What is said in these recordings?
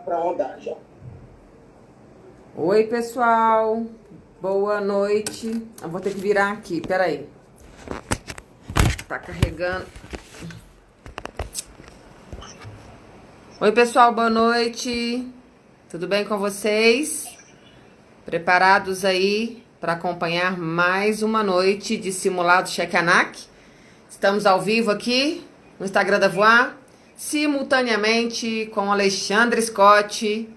para rodar já. Oi, pessoal. Boa noite. Eu vou ter que virar aqui, peraí. Tá carregando. Oi, pessoal, boa noite. Tudo bem com vocês? Preparados aí para acompanhar mais uma noite de simulado Cheque ANAC? Estamos ao vivo aqui no Instagram da Voar, simultaneamente com Alexandre Scott,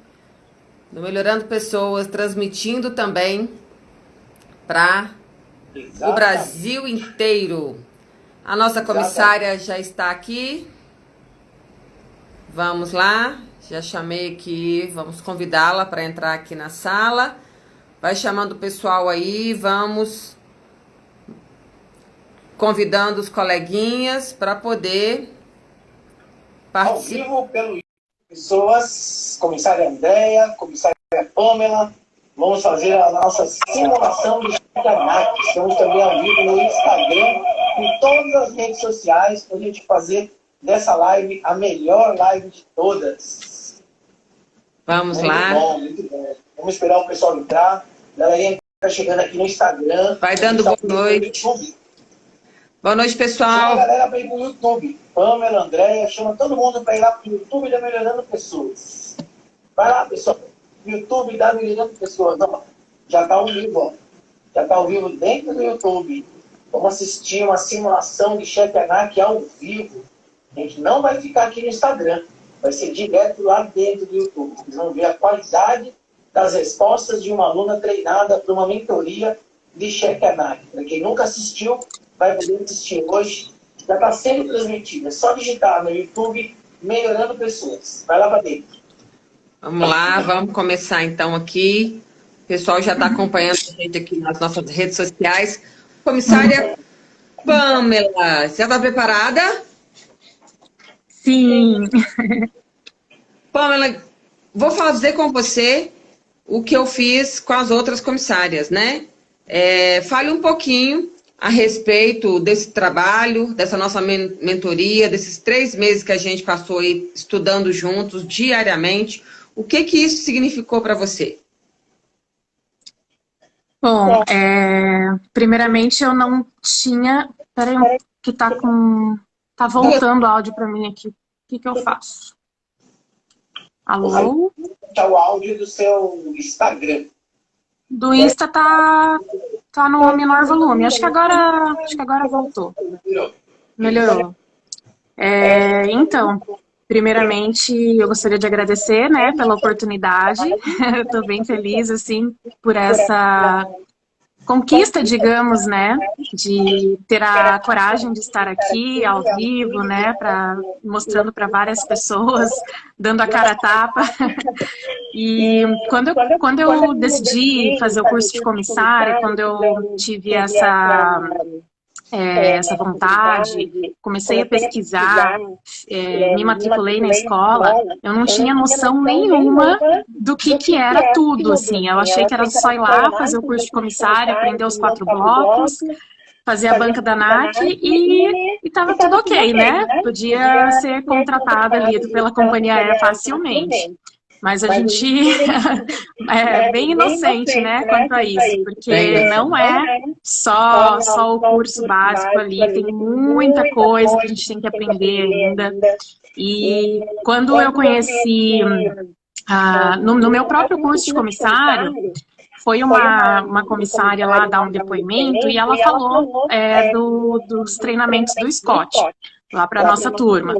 do Melhorando Pessoas, transmitindo também para o Brasil inteiro. A nossa comissária já está aqui. Vamos lá, já chamei aqui, vamos convidá-la para entrar aqui na sala. Vai chamando o pessoal aí, vamos convidando os coleguinhas para poder participar. Ao vivo pelo pessoas, comissária Andréia, comissária Pamela, vamos fazer a nossa simulação do Cheque ANAC. Estamos também ao vivo no Instagram, em todas as redes sociais, para a gente fazer dessa live a melhor live de todas. Vamos muito lá. Bom, muito bom. Vamos esperar o pessoal entrar. A galerinha está chegando aqui no Instagram. Vai dando boa noite. Boa noite, pessoal. Chama a galera para ir pro YouTube. Pamela, Andréia, chama todo mundo para ir lá pro YouTube da Melhorando Pessoas. Vai lá, pessoal. YouTube da Melhorando Pessoas. Ó, já está ao vivo, ó. Já está ao vivo dentro do YouTube. Vamos assistir uma simulação de Cheque ANAC ao vivo. A gente não vai ficar aqui no Instagram. Vai ser direto lá dentro do YouTube. Vocês vão ver a qualidade das respostas de uma aluna treinada para uma mentoria de Cheque ANAC. Para quem nunca assistiu, vai poder assistir hoje. Já está sendo transmitida. É só digitar no YouTube Melhorando Pessoas. Vai lá para dentro. Vamos lá, vamos começar então aqui. O pessoal já está acompanhando a gente aqui nas nossas redes sociais. Comissária Pamela, você está preparada? Sim. Pamela, vou fazer com você o que eu fiz com as outras comissárias, né? Fale um pouquinho a respeito desse trabalho, dessa nossa mentoria, desses 3 meses que a gente passou aí estudando juntos diariamente. O que isso significou para você? Bom, primeiramente eu não tinha... Peraí, que tá voltando o áudio para mim aqui. O que eu faço? Alô? Tá o áudio do seu Instagram. Do Insta tá no menor volume. Acho que agora voltou. Melhorou. Então, primeiramente, eu gostaria de agradecer, né, pela oportunidade. Estou bem feliz, assim, por essa conquista, digamos, né, de ter a coragem de estar aqui ao vivo, né, mostrando para várias pessoas, dando a cara a tapa. E quando eu decidi fazer o curso de comissária, quando eu tive essa vontade, comecei a pesquisar, me matriculei na escola, eu não tinha noção nenhuma do que era tudo, assim. Eu achei que era só ir lá, fazer o curso de comissária, aprender os 4 blocos, fazer a banca da ANAC e estava tudo ok, né? Podia ser contratada ali pela companhia aérea facilmente. Mas a gente é bem inocente, né, quanto a isso, porque não é só o curso básico ali, tem muita coisa que a gente tem que aprender ainda. E quando eu conheci, no meu próprio curso de comissário, foi uma comissária lá dar um depoimento e ela falou dos treinamentos do Scott, lá para a nossa turma.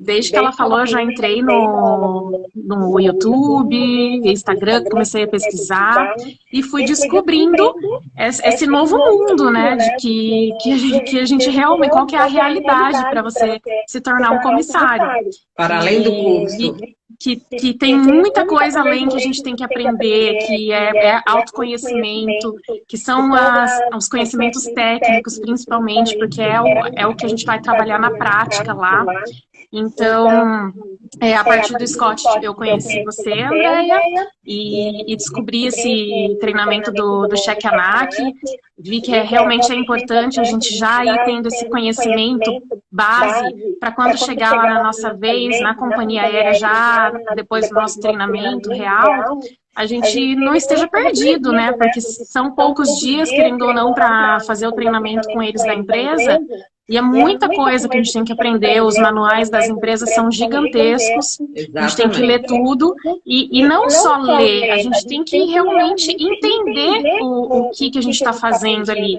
Desde que ela falou, eu já entrei no YouTube, Instagram, comecei a pesquisar e fui descobrindo esse novo mundo, né, de que a gente realmente, qual que é a realidade para você se tornar um comissário. Para além do curso. Que tem muita coisa além que a gente tem que aprender, que é autoconhecimento, que são os conhecimentos técnicos, principalmente, porque é o que a gente vai trabalhar na prática lá. Então, a partir do Scott, eu conheci você, Andréia, e descobri esse treinamento do Cheque ANAC, vi que realmente é importante a gente já ir tendo esse conhecimento base para quando chegar lá na nossa vez, na companhia aérea, já depois do nosso treinamento real, a gente não esteja perdido, né? Porque são poucos dias, querendo ou não, para fazer o treinamento com eles da empresa, e é muita coisa que a gente tem que aprender, os manuais das empresas são gigantescos, a gente tem que ler tudo, e não só ler, a gente tem que realmente entender o que a gente está fazendo ali.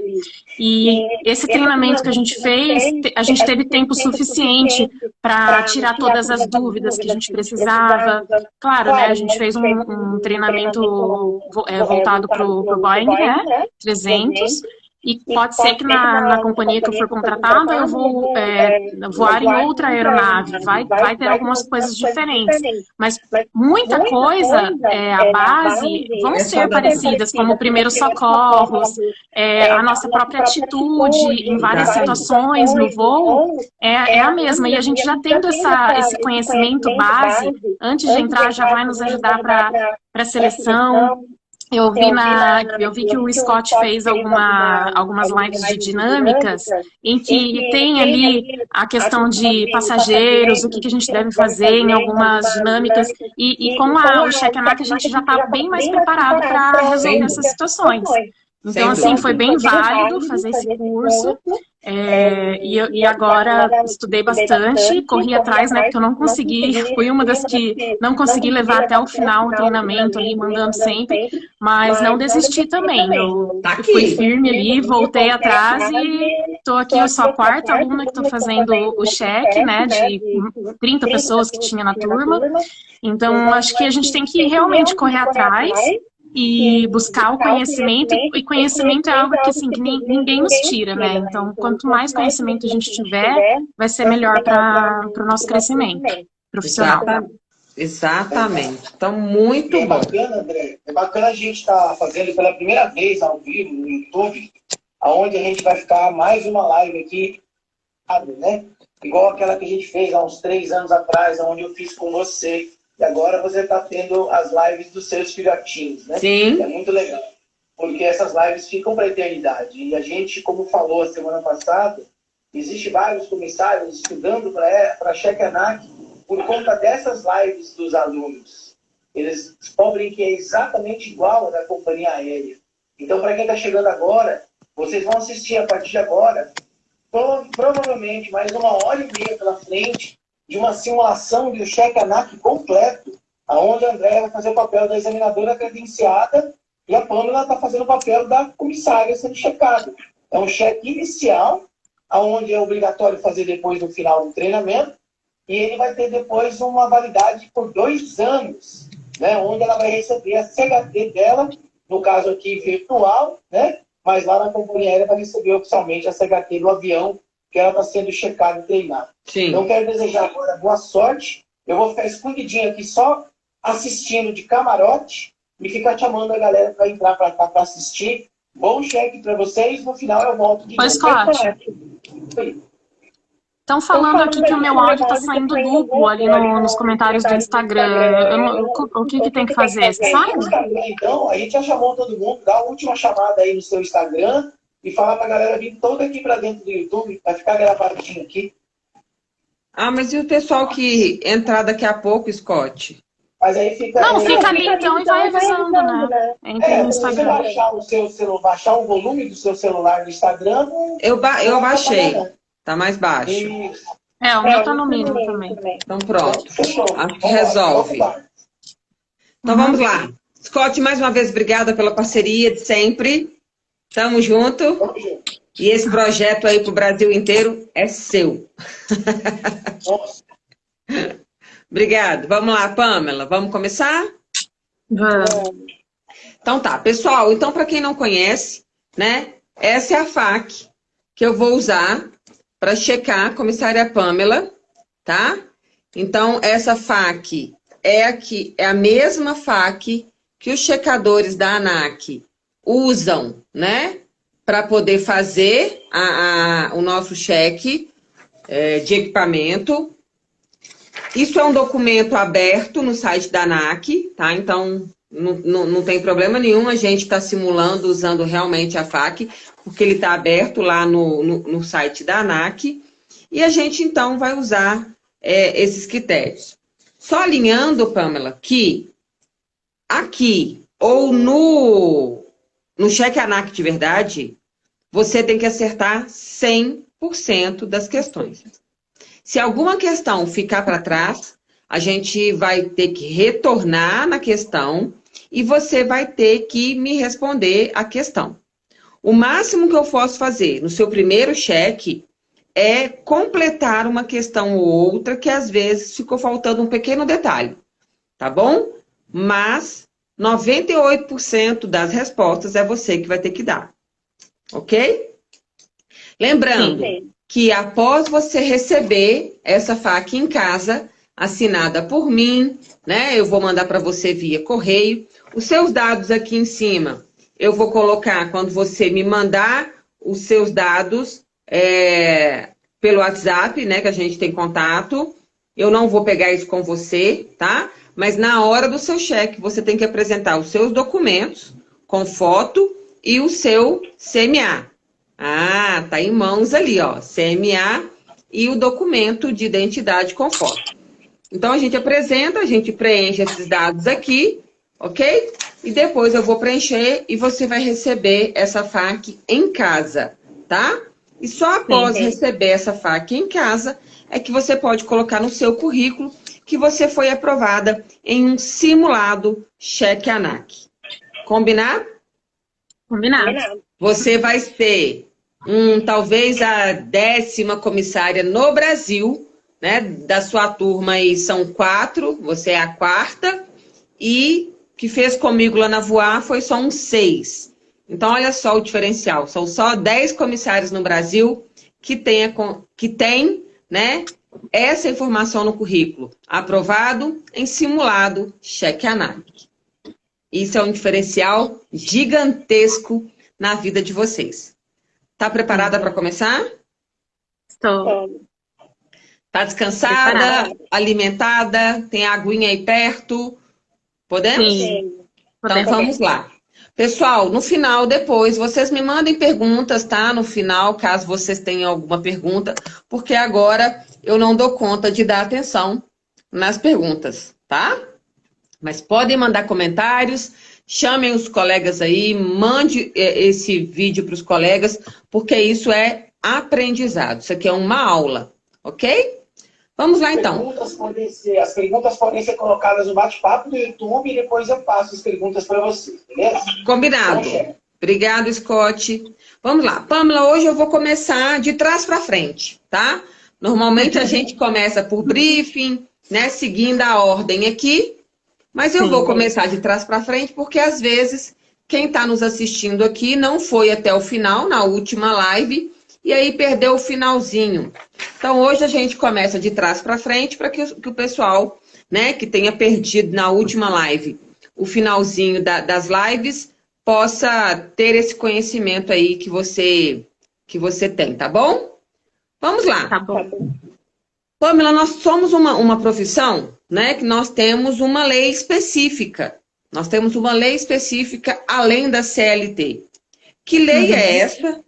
E esse treinamento que a gente fez, a gente teve tempo suficiente para tirar todas as dúvidas que a gente precisava. Claro, né, a gente fez um treinamento voltado para o Boeing, né, 300, e pode ser que na companhia que eu for contratada eu vou voar em outra aeronave, vai ter algumas coisas diferentes, mas muita coisa, a base, vão ser parecidas, como primeiros socorros, a nossa própria atitude em várias situações no voo é a mesma, e a gente já tendo esse conhecimento base, antes de entrar já vai nos ajudar para a seleção. Eu vi que o Scott fez algumas lives de dinâmicas em que tem ali a questão de passageiros, o que a gente deve fazer em algumas dinâmicas, e com o Cheque ANAC a gente já está bem mais preparado para resolver essas situações. Então, assim, foi bem válido fazer esse curso, e agora estudei bastante, corri atrás, né, porque eu não consegui, fui uma das que não consegui levar até o final o treinamento ali, mandando sempre, mas não desisti também, eu fui firme ali, voltei atrás e estou aqui, eu sou a quarta aluna que estou fazendo o cheque, né, de 30 pessoas que tinha na turma, então acho que a gente tem que realmente correr atrás e buscar o conhecimento, e conhecimento é algo que, assim, que ninguém nos tira, né? Então, quanto mais conhecimento a gente tiver, vai ser melhor para o nosso crescimento profissional. Exatamente. Então, muito bom. Bacana, André. É bacana a gente estar fazendo pela primeira vez ao vivo no YouTube, onde a gente vai ficar mais uma live aqui, né? Igual aquela que a gente fez há uns 3 anos atrás, onde eu fiz com você. E agora você está tendo as lives dos seus filhotinhos, né? Sim. É muito legal. Porque essas lives ficam para a eternidade. E a gente, como falou a semana passada, existe vários comissários estudando para Cheque ANAC por conta dessas lives dos alunos. Eles descobrem que é exatamente igual a da companhia aérea. Então, para quem está chegando agora, vocês vão assistir a partir de agora, provavelmente mais 1h30 pela frente, de uma simulação de um Cheque ANAC completo, onde a Andréia vai fazer o papel da examinadora credenciada e a Pâmela está fazendo o papel da comissária sendo checada. É um cheque inicial, onde é obrigatório fazer depois no final do treinamento, e ele vai ter depois uma validade por 2 anos, né, onde ela vai receber a CHT dela, no caso aqui virtual, né, mas lá na companhia aérea vai receber oficialmente a CHT do avião, que ela está sendo checada e treinada. Sim. Então, quero desejar agora boa sorte. Eu vou ficar escondidinho aqui, só assistindo de camarote, e ficar chamando a galera para entrar para cá para assistir. Bom cheque para vocês. No final, eu volto de novo. Estão falando aqui que o meu áudio está saindo duplo ali nos comentários do Instagram. O que tem que fazer? Você sabe? Então, a gente já chamou todo mundo. Dá a última chamada aí no seu Instagram e falar para a galera vir toda aqui para dentro do YouTube, vai ficar gravadinho aqui. Ah, mas e o pessoal que entrar daqui a pouco, Scott? Mas aí fica... Não, fica ali então e vai avisando, né? Entra no Instagram. Se você baixar o seu celular, baixar o volume do seu celular no Instagram... Eu baixei. Tá mais baixo. Isso. O meu tá no mínimo também. Então pronto. Acho que resolve. Então vamos lá. Scott, mais uma vez, obrigada pela parceria de sempre. Tamo junto. E esse projeto aí pro Brasil inteiro é seu. Obrigado. Vamos lá, Pâmela. Vamos começar? Vamos. Então tá, pessoal. Então, para quem não conhece, né? Essa é a FAQ que eu vou usar para checar a comissária Pâmela, tá? Então, essa FAQ é a mesma FAQ que os checadores da ANAC usam, né? Para poder fazer o nosso cheque de equipamento. Isso é um documento aberto no site da ANAC, tá? Então, não tem problema nenhum a gente estar simulando usando realmente a FAQ, porque ele está aberto lá no site da ANAC. E a gente, então, vai usar esses critérios. Só alinhando, Pamela, que aqui ou no cheque ANAC de verdade, você tem que acertar 100% das questões. Se alguma questão ficar para trás, a gente vai ter que retornar na questão e você vai ter que me responder a questão. O máximo que eu posso fazer no seu primeiro cheque é completar uma questão ou outra que às vezes ficou faltando um pequeno detalhe, tá bom? Mas 98% das respostas é você que vai ter que dar, ok? Lembrando que após você receber essa FAQ em casa, assinada por mim, né? Eu vou mandar para você via correio. Os seus dados aqui em cima, eu vou colocar quando você me mandar os seus dados pelo WhatsApp, né? Que a gente tem contato. Eu não vou pegar isso com você, tá? Mas na hora do seu cheque, você tem que apresentar os seus documentos com foto e o seu CMA. Ah, tá em mãos ali, ó. CMA e o documento de identidade com foto. Então, a gente apresenta, a gente preenche esses dados aqui, ok? E depois eu vou preencher e você vai receber essa FAQ em casa, tá? E só após receber essa FAQ em casa é que você pode colocar no seu currículo que você foi aprovada em um simulado cheque ANAC. Combinado? Combinado. Você vai ser talvez a 10ª comissária no Brasil, né? Da sua turma aí são 4, você é a 4ª, e que fez comigo lá na Voar foi só um 6. Então, olha só o diferencial. São só 10 comissários no Brasil que tem, né, essa informação no currículo. Aprovado em simulado cheque ANAC. Isso é um diferencial gigantesco na vida de vocês. Tá preparada para começar? Estou. Tá descansada? Preparada. Alimentada? Tem aguinha aí perto? Podemos? Sim. Então vamos lá. Pessoal, no final, depois, vocês me mandem perguntas, tá? No final, caso vocês tenham alguma pergunta, porque agora eu não dou conta de dar atenção nas perguntas, tá? Mas podem mandar comentários, chamem os colegas aí, mande esse vídeo para os colegas, porque isso é aprendizado, isso aqui é uma aula, ok? Vamos lá, então. As perguntas podem ser colocadas no bate-papo do YouTube e depois eu passo as perguntas para você, beleza? Combinado. Obrigado, Scott. Vamos lá. Pamela, hoje eu vou começar de trás para frente, tá? Normalmente a gente começa por briefing, né? Seguindo a ordem aqui. Mas eu vou começar de trás para frente porque, às vezes, quem está nos assistindo aqui não foi até o final, na última live, e aí perdeu o finalzinho. Então, hoje a gente começa de trás para frente para que o pessoal, né, que tenha perdido na última live o finalzinho das lives, possa ter esse conhecimento aí que você tem, tá bom? Vamos lá. Tá bom. Pamela, nós somos uma profissão, né, que nós temos uma lei específica. Nós temos uma lei específica além da CLT. Que lei é essa?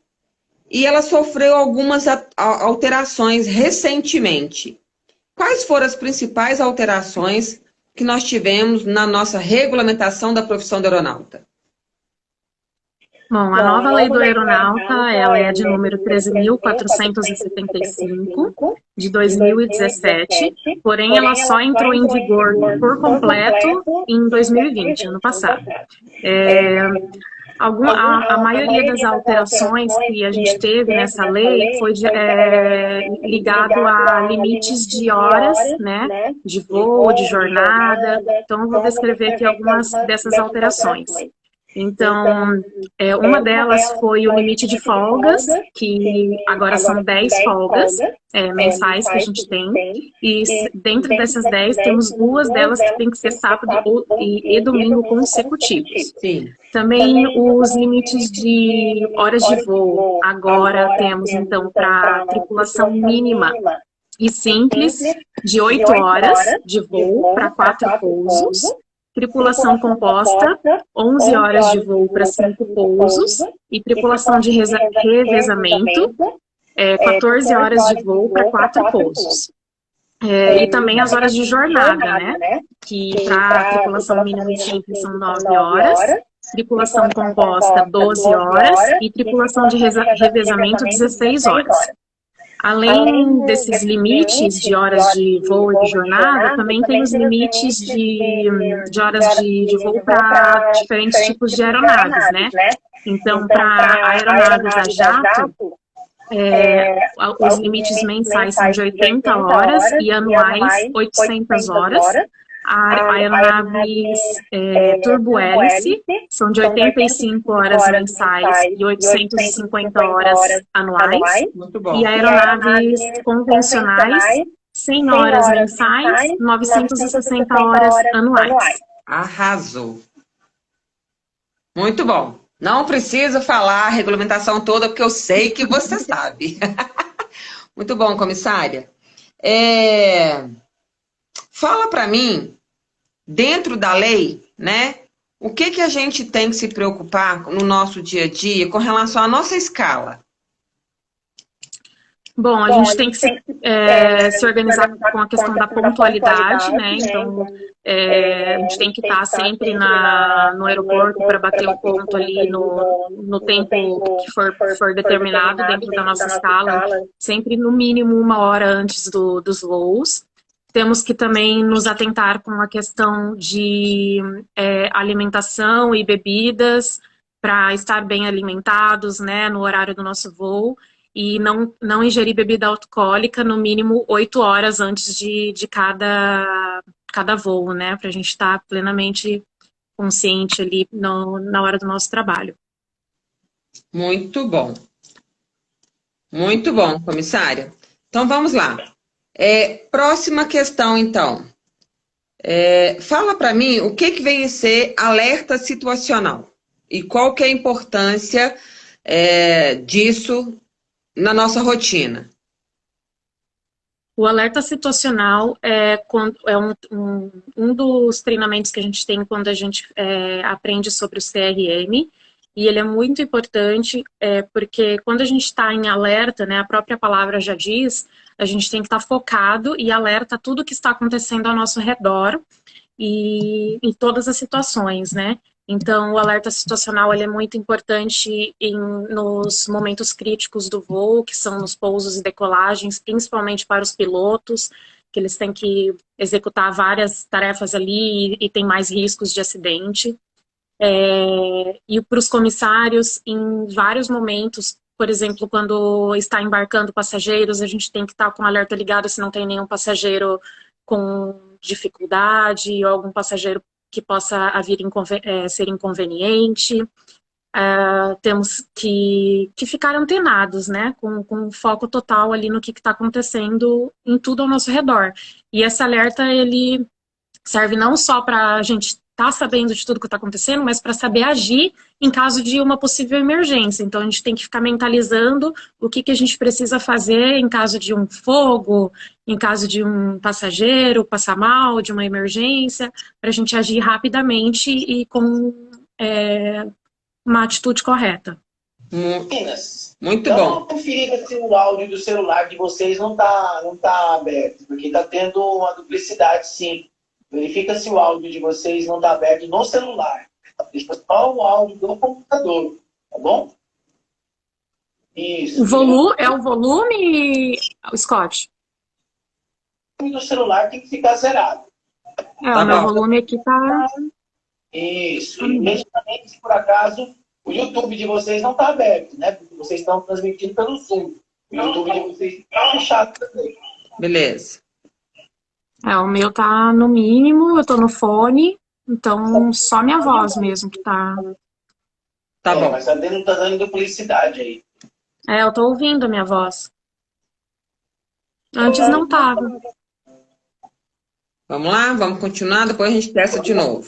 E ela sofreu algumas alterações recentemente. Quais foram as principais alterações que nós tivemos na nossa regulamentação da profissão do aeronauta? Bom, a nova lei do aeronauta, ela é de número 13.475, de 2017, porém ela só entrou em vigor por completo em 2020, ano passado. A maioria das alterações que a gente teve nessa lei foi ligado a limites de horas, né, de voo, de jornada. Então, eu vou descrever aqui algumas dessas alterações. Então, uma delas foi o limite de folgas, que agora são 10 folgas mensais que a gente tem. E dentro dessas 10, temos 2 delas que tem que ser sábado e domingo consecutivos. Sim. Também os limites de horas de voo. Agora temos, então, para tripulação mínima e simples, de 8 horas de voo para 4 pousos, tripulação composta, 11 horas de voo para 5 pousos, e tripulação de revezamento, 14 horas de voo para 4 pousos. E também as horas de jornada, né? Que para a tripulação mínima e simples são 9 horas, tripulação composta 12 horas e tripulação de revezamento 16 horas. Além desses limites de horas de voo e de jornada, também tem os limites de horas de voo para diferentes tipos de aeronaves, né? Então, para aeronaves a jato, os limites mensais são de 80 horas e anuais 800 horas. Aeronaves turbo-hélice são de 85 horas mensais e 850 horas anuais. Muito bom. E aeronaves convencionais, 100 horas mensais, 960 horas anuais. Arrasou. Muito bom. Não precisa falar a regulamentação toda, porque eu sei que você sabe. Muito bom, comissária. Fala para mim, dentro da lei, né? O que a gente tem que se preocupar no nosso dia a dia com relação à nossa escala? Bom, a gente tem que se organizar com a questão da pontualidade, né? Então, a gente tem que estar sempre no aeroporto para bater o ponto ali no tempo que for determinado dentro da nossa escala, sempre no mínimo 1 hora antes dos voos. Temos que também nos atentar com a questão de alimentação e bebidas para estar bem alimentados, né, no horário do nosso voo. E não ingerir bebida alcoólica no mínimo 8 horas antes de cada voo, né? Para a gente estar plenamente consciente ali na hora do nosso trabalho. Muito bom. Muito bom, comissária. Então, vamos lá. Próxima questão, então. Fala para mim o que vem a ser alerta situacional e qual que é a importância disso na nossa rotina. O alerta situacional é um dos treinamentos que a gente tem quando a gente aprende sobre o CRM, e ele é muito importante porque quando a gente está em alerta, né, a própria palavra já diz, a gente tem que estar focado e alerta a tudo que está acontecendo ao nosso redor e em todas as situações, né? Então, o alerta situacional ele é muito importante nos momentos críticos do voo, que são nos pousos e decolagens, principalmente para os pilotos, que eles têm que executar várias tarefas ali e tem mais riscos de acidente. E para os comissários, em vários momentos, por exemplo, quando está embarcando passageiros, a gente tem que estar com o alerta ligado se não tem nenhum passageiro com dificuldade ou algum passageiro que possa vir ser inconveniente. Temos que ficar antenados, né, com foco total ali no que está acontecendo em tudo ao nosso redor. E esse alerta, ele serve não só para a gente estar sabendo de tudo que está acontecendo, mas para saber agir em caso de uma possível emergência. Então, a gente tem que ficar mentalizando o que a gente precisa fazer em caso de um fogo, em caso de um passageiro passar mal, de uma emergência, para a gente agir rapidamente e com uma atitude correta. Muito bom. Confira se o áudio do celular de vocês não tá aberto, porque está tendo uma duplicidade, sim. Verifica se o áudio de vocês não está aberto no celular. Deixa só o áudio do computador, tá bom? Isso. É o volume, Scott? O volume do celular tem que ficar zerado. O meu volume aqui tá... Isso. E imediatamente, se por acaso o YouTube de vocês não está aberto, né? Porque vocês estão transmitindo pelo Zoom. O YouTube de vocês está fechado também. Beleza. O meu tá no mínimo, eu tô no fone, então só minha voz mesmo que tá... Tá bom. Mas também não tá dando duplicidade aí. Eu tô ouvindo a minha voz. Antes não tava. Vamos lá, vamos continuar, depois a gente testa de novo.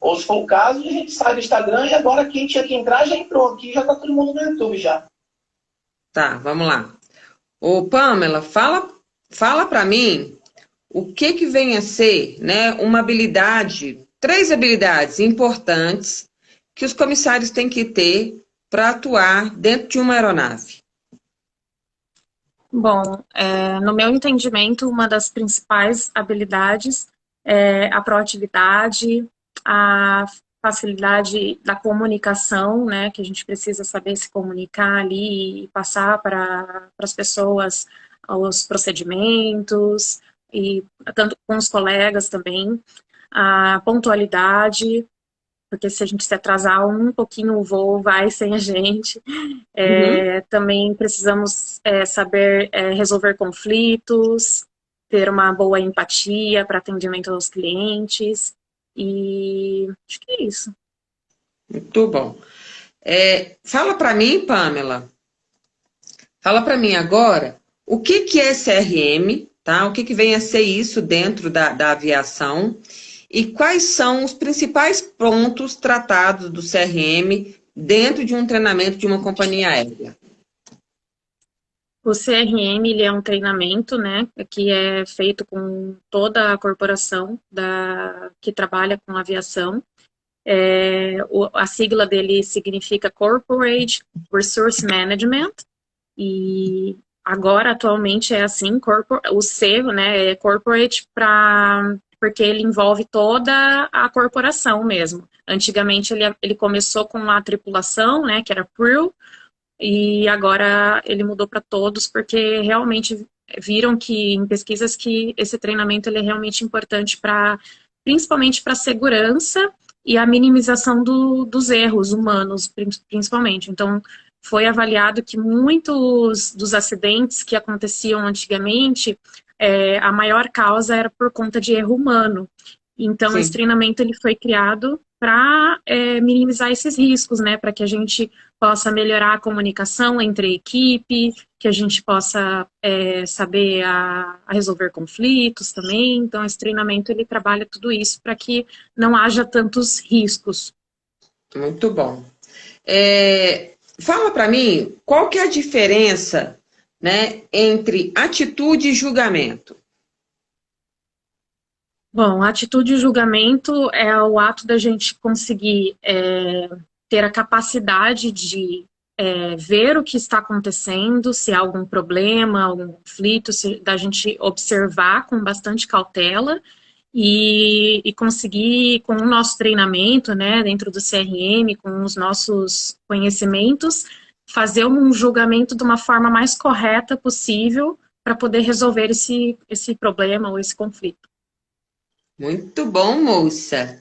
Ou se for o caso, a gente sai do Instagram e agora quem tinha que entrar já entrou aqui, já tá todo mundo no YouTube já. Tá, vamos lá. Ô, Pamela, fala para mim o que vem a ser, né, uma habilidade, 3 habilidades importantes que os comissários têm que ter para atuar dentro de uma aeronave. Bom, no meu entendimento, uma das principais habilidades é a proatividade, a facilidade da comunicação, né, que a gente precisa saber se comunicar ali e passar para as pessoas os procedimentos, e tanto com os colegas também, a pontualidade, porque se a gente se atrasar um pouquinho, o voo vai sem a gente. Também precisamos saber resolver conflitos, ter uma boa empatia para atendimento aos clientes, e acho que é isso. Muito bom. Fala para mim, Pamela, fala para mim agora o que é CRM, tá? O que vem a ser isso dentro da aviação e quais são os principais pontos tratados do CRM dentro de um treinamento de uma companhia aérea. O CRM, ele é um treinamento, né, que é feito com toda a corporação que trabalha com aviação. A sigla dele significa Corporate Resource Management, e agora, atualmente, é assim, o C, né, é Corporate porque ele envolve toda a corporação mesmo. Antigamente, ele começou com a tripulação, né, que era Crew, e agora ele mudou para todos, porque realmente viram que, em pesquisas, que esse treinamento ele é realmente importante principalmente para a segurança e a minimização dos erros humanos, principalmente. Então, foi avaliado que muitos dos acidentes que aconteciam antigamente, a maior causa era por conta de erro humano. Então, Sim. esse treinamento ele foi criado para minimizar esses riscos, né? Para que a gente possa melhorar a comunicação entre a equipe, que a gente possa saber a resolver conflitos também. Então, esse treinamento ele trabalha tudo isso para que não haja tantos riscos. Muito bom. Fala para mim qual que é a diferença, né, entre atitude e julgamento. Bom, atitude e julgamento é o ato da gente conseguir ter a capacidade de ver o que está acontecendo, se há algum problema, algum conflito, da gente observar com bastante cautela e conseguir, com o nosso treinamento, né, dentro do CRM, com os nossos conhecimentos, fazer um julgamento de uma forma mais correta possível para poder resolver esse problema ou esse conflito. Muito bom, moça.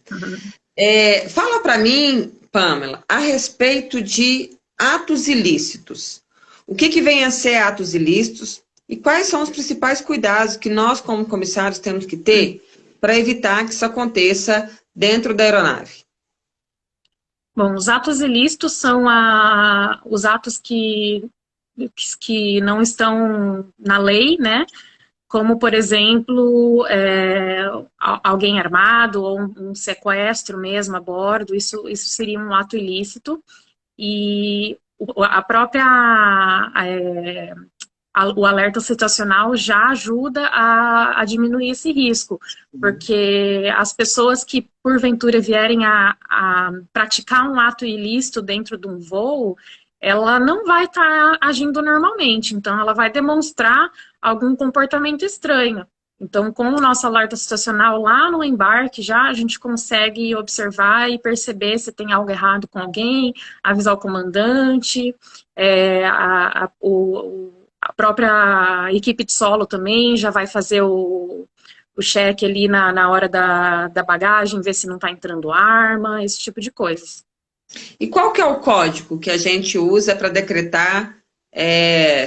Fala para mim, Pamela, a respeito de atos ilícitos. O que vem a ser atos ilícitos e quais são os principais cuidados que nós, como comissários, temos que ter para evitar que isso aconteça dentro da aeronave? Bom, os atos ilícitos são os atos que não estão na lei, né? Como, por exemplo, alguém armado ou um sequestro mesmo a bordo, isso seria um ato ilícito. E a própria o alerta situacional já ajuda a diminuir esse risco, porque as pessoas que porventura vierem a praticar um ato ilícito dentro de um voo, ela não vai estar agindo normalmente, então ela vai demonstrar algum comportamento estranho. Então, com o nosso alerta situacional lá no embarque, já a gente consegue observar e perceber se tem algo errado com alguém, avisar o comandante, a própria equipe de solo também já vai fazer o check ali na hora da bagagem, ver se não está entrando arma, esse tipo de coisas. E qual que é o código que a gente usa para decretar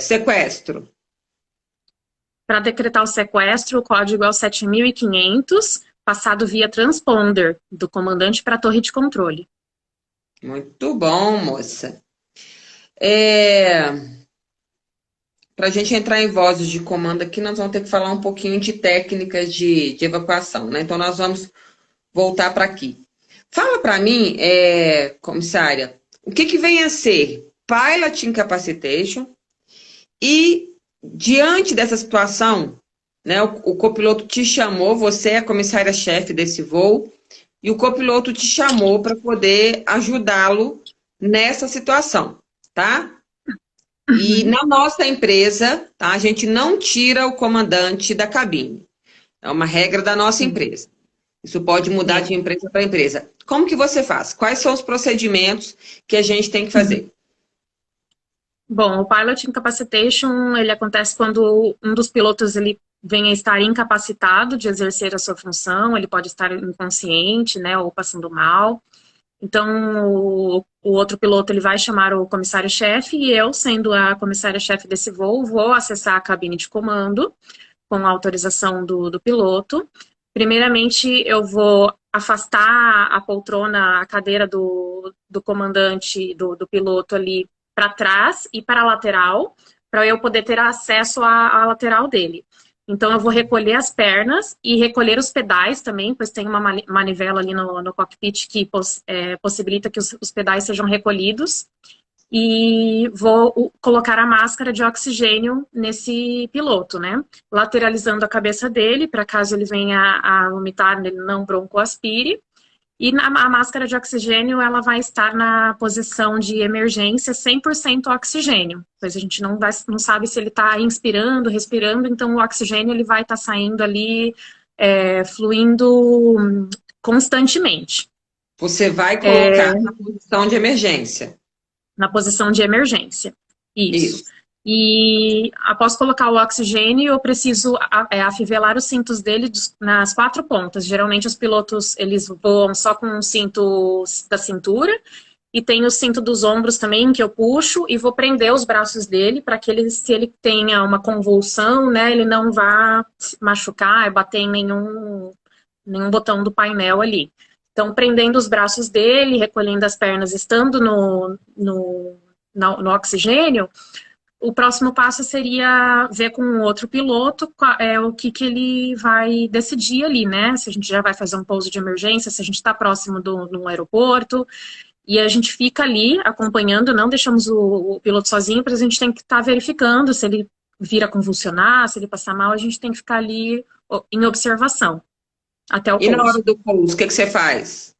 sequestro? Para decretar o sequestro, o código é o 7500, passado via transponder, do comandante para a torre de controle. Muito bom, moça. Para a gente entrar em vozes de comando aqui, nós vamos ter que falar um pouquinho de técnicas de evacuação, né? Então, nós vamos voltar para aqui. Fala para mim, comissária, o que vem a ser Pilot Incapacitation e diante dessa situação, né, o copiloto te chamou, você é a comissária-chefe desse voo, e o copiloto te chamou para poder ajudá-lo nessa situação, tá? E na nossa empresa, tá, a gente não tira o comandante da cabine. É uma regra da nossa empresa. Isso pode mudar de empresa para empresa. Como que você faz? Quais são os procedimentos que a gente tem que fazer? Bom, o Pilot Incapacitation, ele acontece quando um dos pilotos ele vem a estar incapacitado de exercer a sua função, ele pode estar inconsciente, né, ou passando mal. Então, o outro piloto ele vai chamar o comissário-chefe e eu, sendo a comissária-chefe desse voo, vou acessar a cabine de comando com a autorização do piloto. Primeiramente, eu vou afastar a poltrona, a cadeira do comandante, do piloto ali para trás e para a lateral, para eu poder ter acesso à lateral dele. Então, eu vou recolher as pernas e recolher os pedais também, pois tem uma manivela ali no cockpit que possibilita que os pedais sejam recolhidos. E vou colocar a máscara de oxigênio nesse piloto, né? Lateralizando a cabeça dele, para caso ele venha a vomitar, ele não broncoaspire. E a máscara de oxigênio, ela vai estar na posição de emergência 100% oxigênio, pois a gente não sabe se ele está inspirando, respirando, então o oxigênio ele vai estar saindo ali, fluindo constantemente. Você vai colocar na posição de emergência. Na posição de emergência, isso. E após colocar o oxigênio, eu preciso afivelar os cintos dele nas 4 pontas. Geralmente os pilotos, eles voam só com o cinto da cintura, e tem o cinto dos ombros também, que eu puxo, e vou prender os braços dele, para que se ele tenha uma convulsão, né, ele não vá se machucar, bater em nenhum botão do painel ali. Então, prendendo os braços dele, recolhendo as pernas, estando no oxigênio, o próximo passo seria ver com o outro piloto o que ele vai decidir ali, né? Se a gente já vai fazer um pouso de emergência, se a gente está próximo de um aeroporto. E a gente fica ali acompanhando, não deixamos o piloto sozinho, porque a gente tem que estar verificando se ele vir a convulsionar, se ele passar mal, a gente tem que ficar ali em observação. Até o pouso. E na hora do pouso, o que você faz?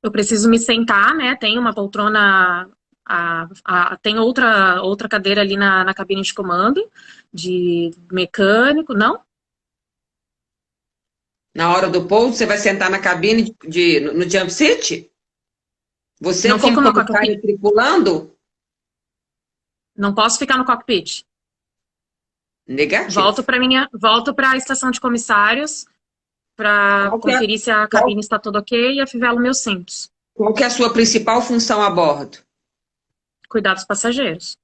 Eu preciso me sentar, né? Tem uma poltrona, tem outra cadeira ali na cabine de comando, de mecânico, não? Na hora do pouso, você vai sentar na cabine no jump seat? Você não como comissário tripulando? Não posso ficar no cockpit. Negativo. Volto para a estação de comissários, para conferir se a cabine está toda ok e afivelo meus cintos. Qual que é a sua principal função a bordo? Cuidar dos passageiros.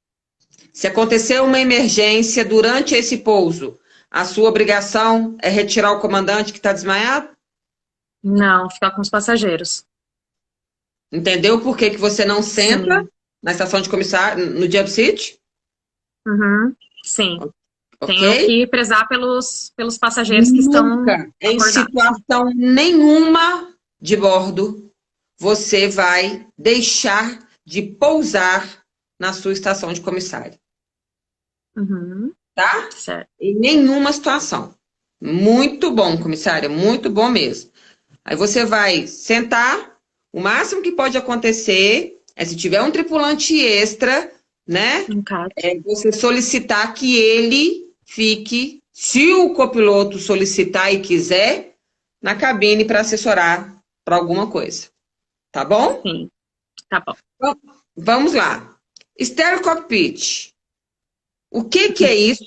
Se acontecer uma emergência durante esse pouso, a sua obrigação é retirar o comandante que está desmaiado? Não, ficar com os passageiros. Entendeu por que você não senta na estação de comissário, no jump seat? Sim. Okay. Tenho que prezar pelos passageiros que estão em situação nenhuma de bordo, você vai deixar de pousar na sua estação de comissário. Tá? Certo. Em nenhuma situação. Muito bom, comissária, muito bom mesmo. Aí você vai sentar, o máximo que pode acontecer é se tiver um tripulante extra, né? É você solicitar que ele fique, se o copiloto solicitar e quiser, na cabine para assessorar para alguma coisa. Tá bom? Sim, tá bom. Então, vamos lá. Stereo cockpit. O que é isso?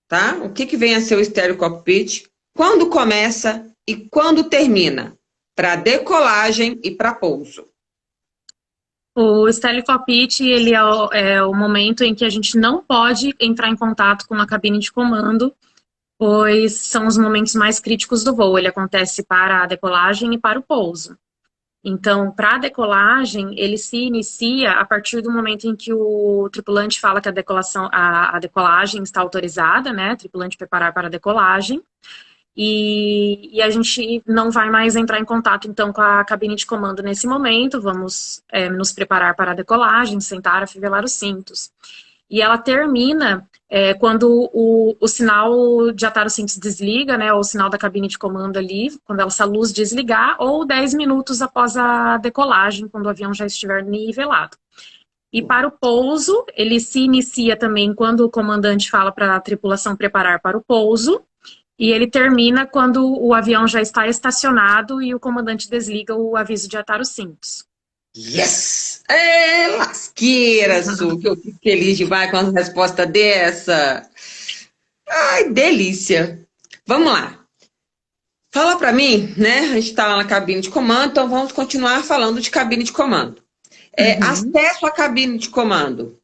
Tá? O que vem a ser o stereo cockpit? Quando começa e quando termina? Para decolagem e para pouso. O stereo cockpit, ele é o momento em que a gente não pode entrar em contato com a cabine de comando, pois são os momentos mais críticos do voo. Ele acontece para a decolagem e para o pouso. Então, para a decolagem, ele se inicia a partir do momento em que o tripulante fala que a decolagem está autorizada, né? Tripulante preparar para a decolagem. E a gente não vai mais entrar em contato, então, com a cabine de comando nesse momento. Vamos nos preparar para a decolagem, sentar, afivelar os cintos. e ela termina quando o sinal de Ataro Simples desliga, né, ou o sinal da cabine de comando ali, quando essa luz desligar, ou 10 minutos após a decolagem, quando o avião já estiver nivelado. E para o pouso, ele se inicia também quando o comandante fala para a tripulação preparar para o pouso, e ele termina quando o avião já está estacionado e o comandante desliga o aviso de atar os cintos. Yes! É, lasqueira, Su, que eu fico feliz demais com uma resposta dessa. Ai, delícia. Vamos lá. Fala para mim, né? A gente está lá na cabine de comando, então vamos continuar falando de cabine de comando. Acesso à cabine de comando.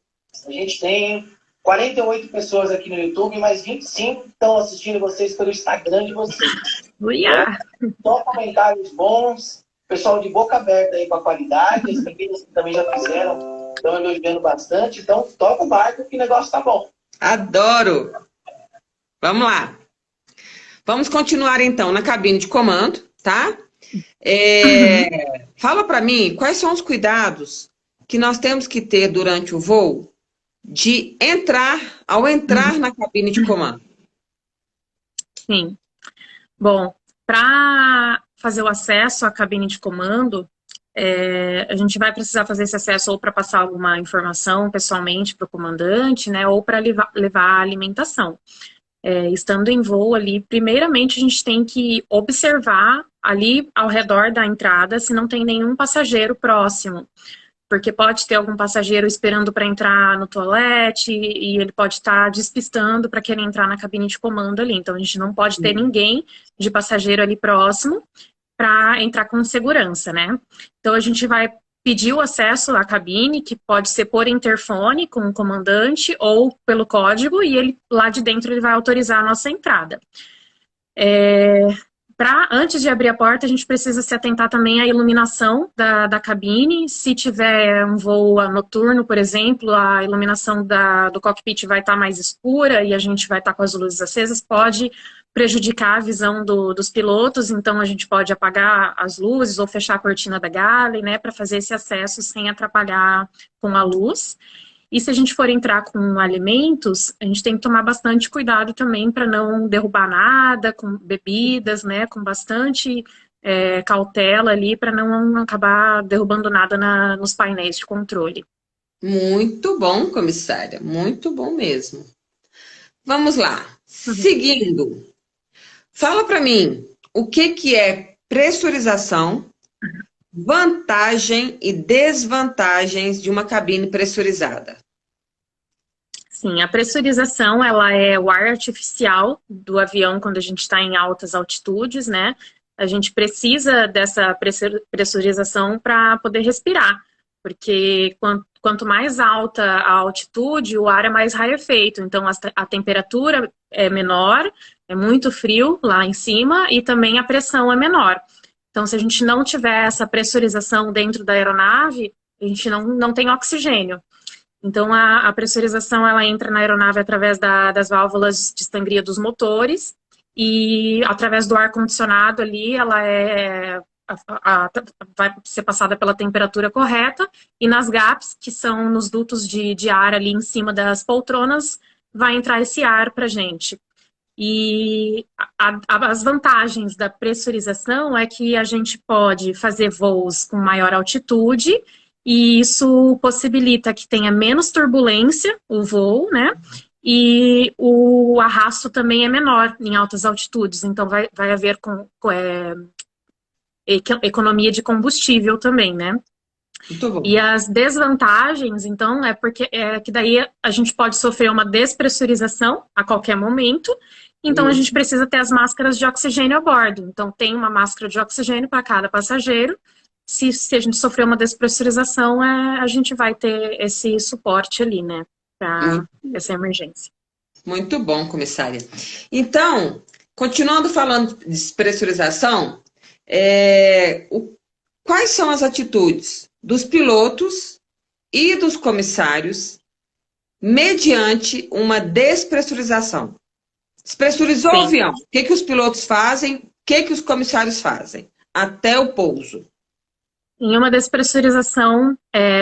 A gente tem 48 pessoas aqui no YouTube, mas 25 estão assistindo vocês pelo Instagram de vocês. Só comentários bons. Pessoal de boca aberta aí com a qualidade, as meninas que também já fizeram, estão elogiando bastante. Então, toca o barco que o negócio tá bom. Adoro! Vamos lá. Vamos continuar, então, na cabine de comando, tá? Fala para mim, quais são os cuidados que nós temos que ter durante o voo ao entrar na cabine de comando? Sim. Bom, para fazer o acesso à cabine de comando, a gente vai precisar fazer esse acesso ou para passar alguma informação pessoalmente para o comandante, né, ou para levar a alimentação. Estando em voo ali, primeiramente a gente tem que observar ali ao redor da entrada se não tem nenhum passageiro próximo, porque pode ter algum passageiro esperando para entrar no toalete e ele pode estar despistando para querer entrar na cabine de comando ali. Então a gente não pode ter ninguém de passageiro ali próximo para entrar com segurança, né? Então a gente vai pedir o acesso à cabine, que pode ser por interfone com o comandante ou pelo código, e ele lá de dentro ele vai autorizar a nossa entrada. Antes de abrir a porta, a gente precisa se atentar também à iluminação da cabine. Se tiver um voo noturno, por exemplo, a iluminação do cockpit vai estar mais escura e a gente vai estar com as luzes acesas, pode prejudicar a visão dos pilotos, então a gente pode apagar as luzes ou fechar a cortina da galley, né, para fazer esse acesso sem atrapalhar com a luz. E se a gente for entrar com alimentos, a gente tem que tomar bastante cuidado também para não derrubar nada, com bebidas, né, com bastante cautela ali, para não acabar derrubando nada nos painéis de controle. Muito bom, comissária, muito bom mesmo. Vamos lá, seguindo. Fala para mim, o que é pressurização, vantagem e desvantagens de uma cabine pressurizada? Sim, a pressurização, ela é o ar artificial do avião quando a gente está em altas altitudes, né? A gente precisa dessa pressurização para poder respirar, porque quanto mais alta a altitude, o ar é mais rarefeito, então a temperatura é menor, é muito frio lá em cima e também a pressão é menor. Então, se a gente não tiver essa pressurização dentro da aeronave, a gente não tem oxigênio. Então, a pressurização, ela entra na aeronave através das válvulas de sangria dos motores e através do ar-condicionado ali, ela vai ser passada pela temperatura correta e nas gaps, que são nos dutos de ar ali em cima das poltronas, vai entrar esse ar pra gente. E as vantagens da pressurização é que a gente pode fazer voos com maior altitude e isso possibilita que tenha menos turbulência o voo, né? E o arrasto também é menor em altas altitudes, então vai haver economia de combustível também, né? Muito bom. E as desvantagens, então, que daí a gente pode sofrer uma despressurização a qualquer momento, então a gente precisa ter as máscaras de oxigênio a bordo. Então tem uma máscara de oxigênio para cada passageiro. Se a gente sofrer uma despressurização, a gente vai ter esse suporte ali, né, para essa emergência. Muito bom, comissária. Então, continuando falando de despressurização, quais são as atitudes dos pilotos e dos comissários mediante uma despressurização? Despressurizou o avião, o que os pilotos fazem, o que os comissários fazem até o pouso? Em uma despressurização,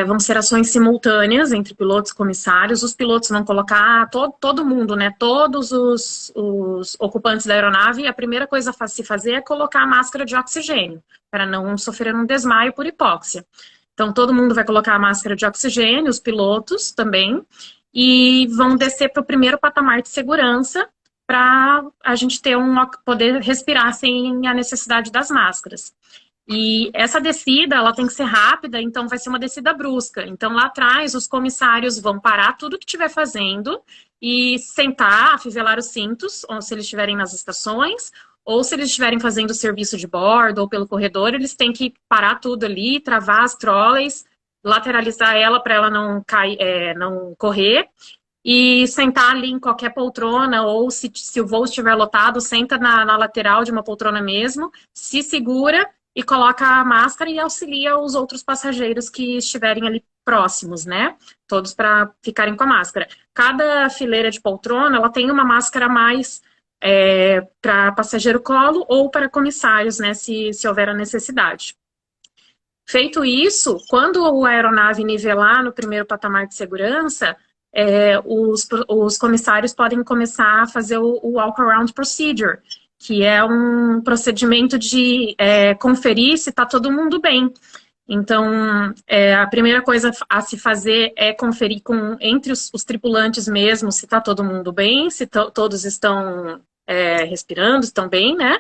vão ser ações simultâneas entre pilotos e comissários. Os pilotos vão colocar todo mundo, né? Todos os ocupantes da aeronave. A primeira coisa a se fazer é colocar a máscara de oxigênio, para não sofrer um desmaio por hipóxia. Então, todo mundo vai colocar a máscara de oxigênio, os pilotos também, e vão descer para o primeiro patamar de segurança, para a gente poder respirar sem a necessidade das máscaras. E essa descida, ela tem que ser rápida, então vai ser uma descida brusca. Então, lá atrás, os comissários vão parar tudo que estiver fazendo e sentar, afivelar os cintos, ou se eles estiverem nas estações, ou se eles estiverem fazendo serviço de bordo ou pelo corredor, eles têm que parar tudo ali, travar as trolleys, lateralizar ela para ela não cair, não correr, e sentar ali em qualquer poltrona, ou se o voo estiver lotado, senta na lateral de uma poltrona mesmo, se segura e coloca a máscara e auxilia os outros passageiros que estiverem ali próximos, né? Todos para ficarem com a máscara. Cada fileira de poltrona, ela tem uma máscara a mais para passageiro colo ou para comissários, né? Se houver a necessidade. Feito isso, quando a aeronave nivelar no primeiro patamar de segurança, os comissários podem começar a fazer o walk-around procedure, que é um procedimento de conferir se está todo mundo bem. Então, a primeira coisa a se fazer é conferir entre os tripulantes mesmo se está todo mundo bem, se todos estão respirando, estão bem, né?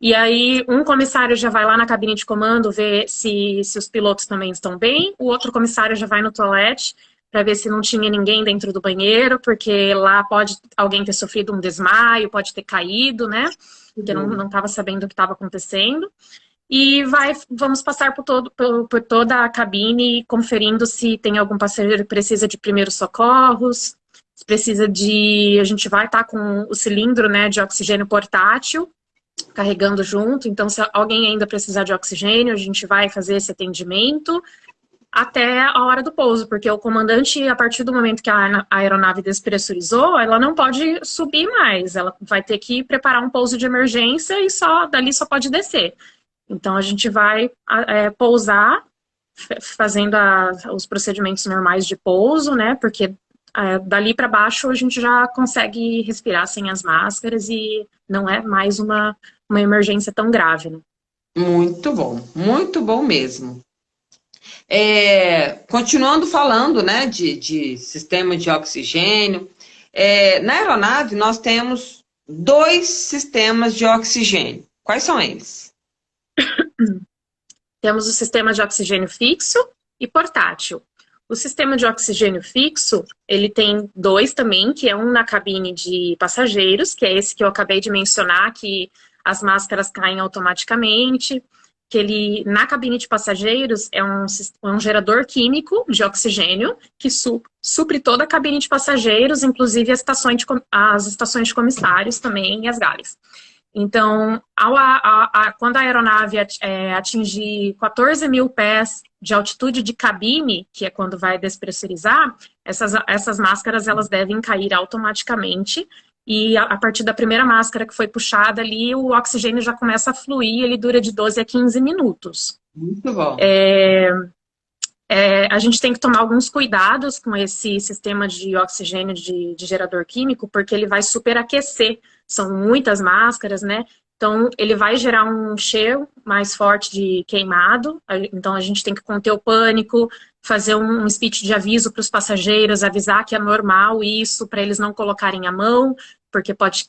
E aí, um comissário já vai lá na cabine de comando ver se os pilotos também estão bem, o outro comissário já vai no toalete para ver se não tinha ninguém dentro do banheiro, porque lá pode alguém ter sofrido um desmaio, pode ter caído, né? Porque não estava sabendo o que estava acontecendo. E vamos passar por toda a cabine, conferindo se tem algum passageiro que precisa de primeiros socorros, se precisa a gente vai estar com o cilindro, né, de oxigênio portátil, carregando junto. Então, se alguém ainda precisar de oxigênio, a gente vai fazer esse atendimento até a hora do pouso, porque o comandante, a partir do momento que a aeronave despressurizou, ela não pode subir mais, ela vai ter que preparar um pouso de emergência e dali só pode descer. Então, a gente vai pousar, fazendo os procedimentos normais de pouso, né, porque dali para baixo a gente já consegue respirar sem as máscaras e não é mais uma emergência tão grave, né? Muito bom mesmo. Continuando falando, né, de sistema de oxigênio, na aeronave nós temos 2 sistemas de oxigênio. Quais são eles? Temos o sistema de oxigênio fixo e portátil. O sistema de oxigênio fixo, ele tem 2 também, que é um na cabine de passageiros, que é esse que eu acabei de mencionar, que as máscaras caem automaticamente, que ele, na cabine de passageiros, é um gerador químico de oxigênio que supre toda a cabine de passageiros, inclusive as estações de comissários também e as galhas. Então, quando a aeronave atingir 14 mil pés de altitude de cabine, que é quando vai despressurizar, essas máscaras elas devem cair automaticamente. E a partir da primeira máscara que foi puxada ali, o oxigênio já começa a fluir, ele dura de 12 a 15 minutos. Muito bom. A gente tem que tomar alguns cuidados com esse sistema de oxigênio de gerador químico, porque ele vai superaquecer. São muitas máscaras, né? Então, ele vai gerar um cheiro mais forte de queimado. Então, a gente tem que conter o pânico, fazer um speech de aviso para os passageiros, avisar que é normal isso, para eles não colocarem a mão, porque pode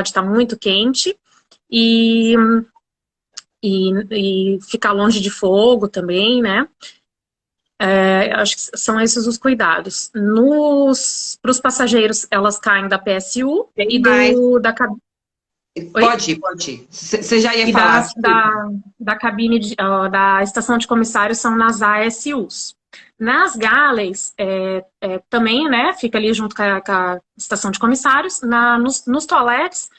estar muito quente. E ficar longe de fogo também, né? Acho que são esses os cuidados. Para os passageiros, elas caem da PSU e da cabine. Pode. Você já ia falar. Da cabine, da estação de comissários são nas ASUs. Nas galleys, também, né, fica ali junto com a estação de comissários. Nos toaletes,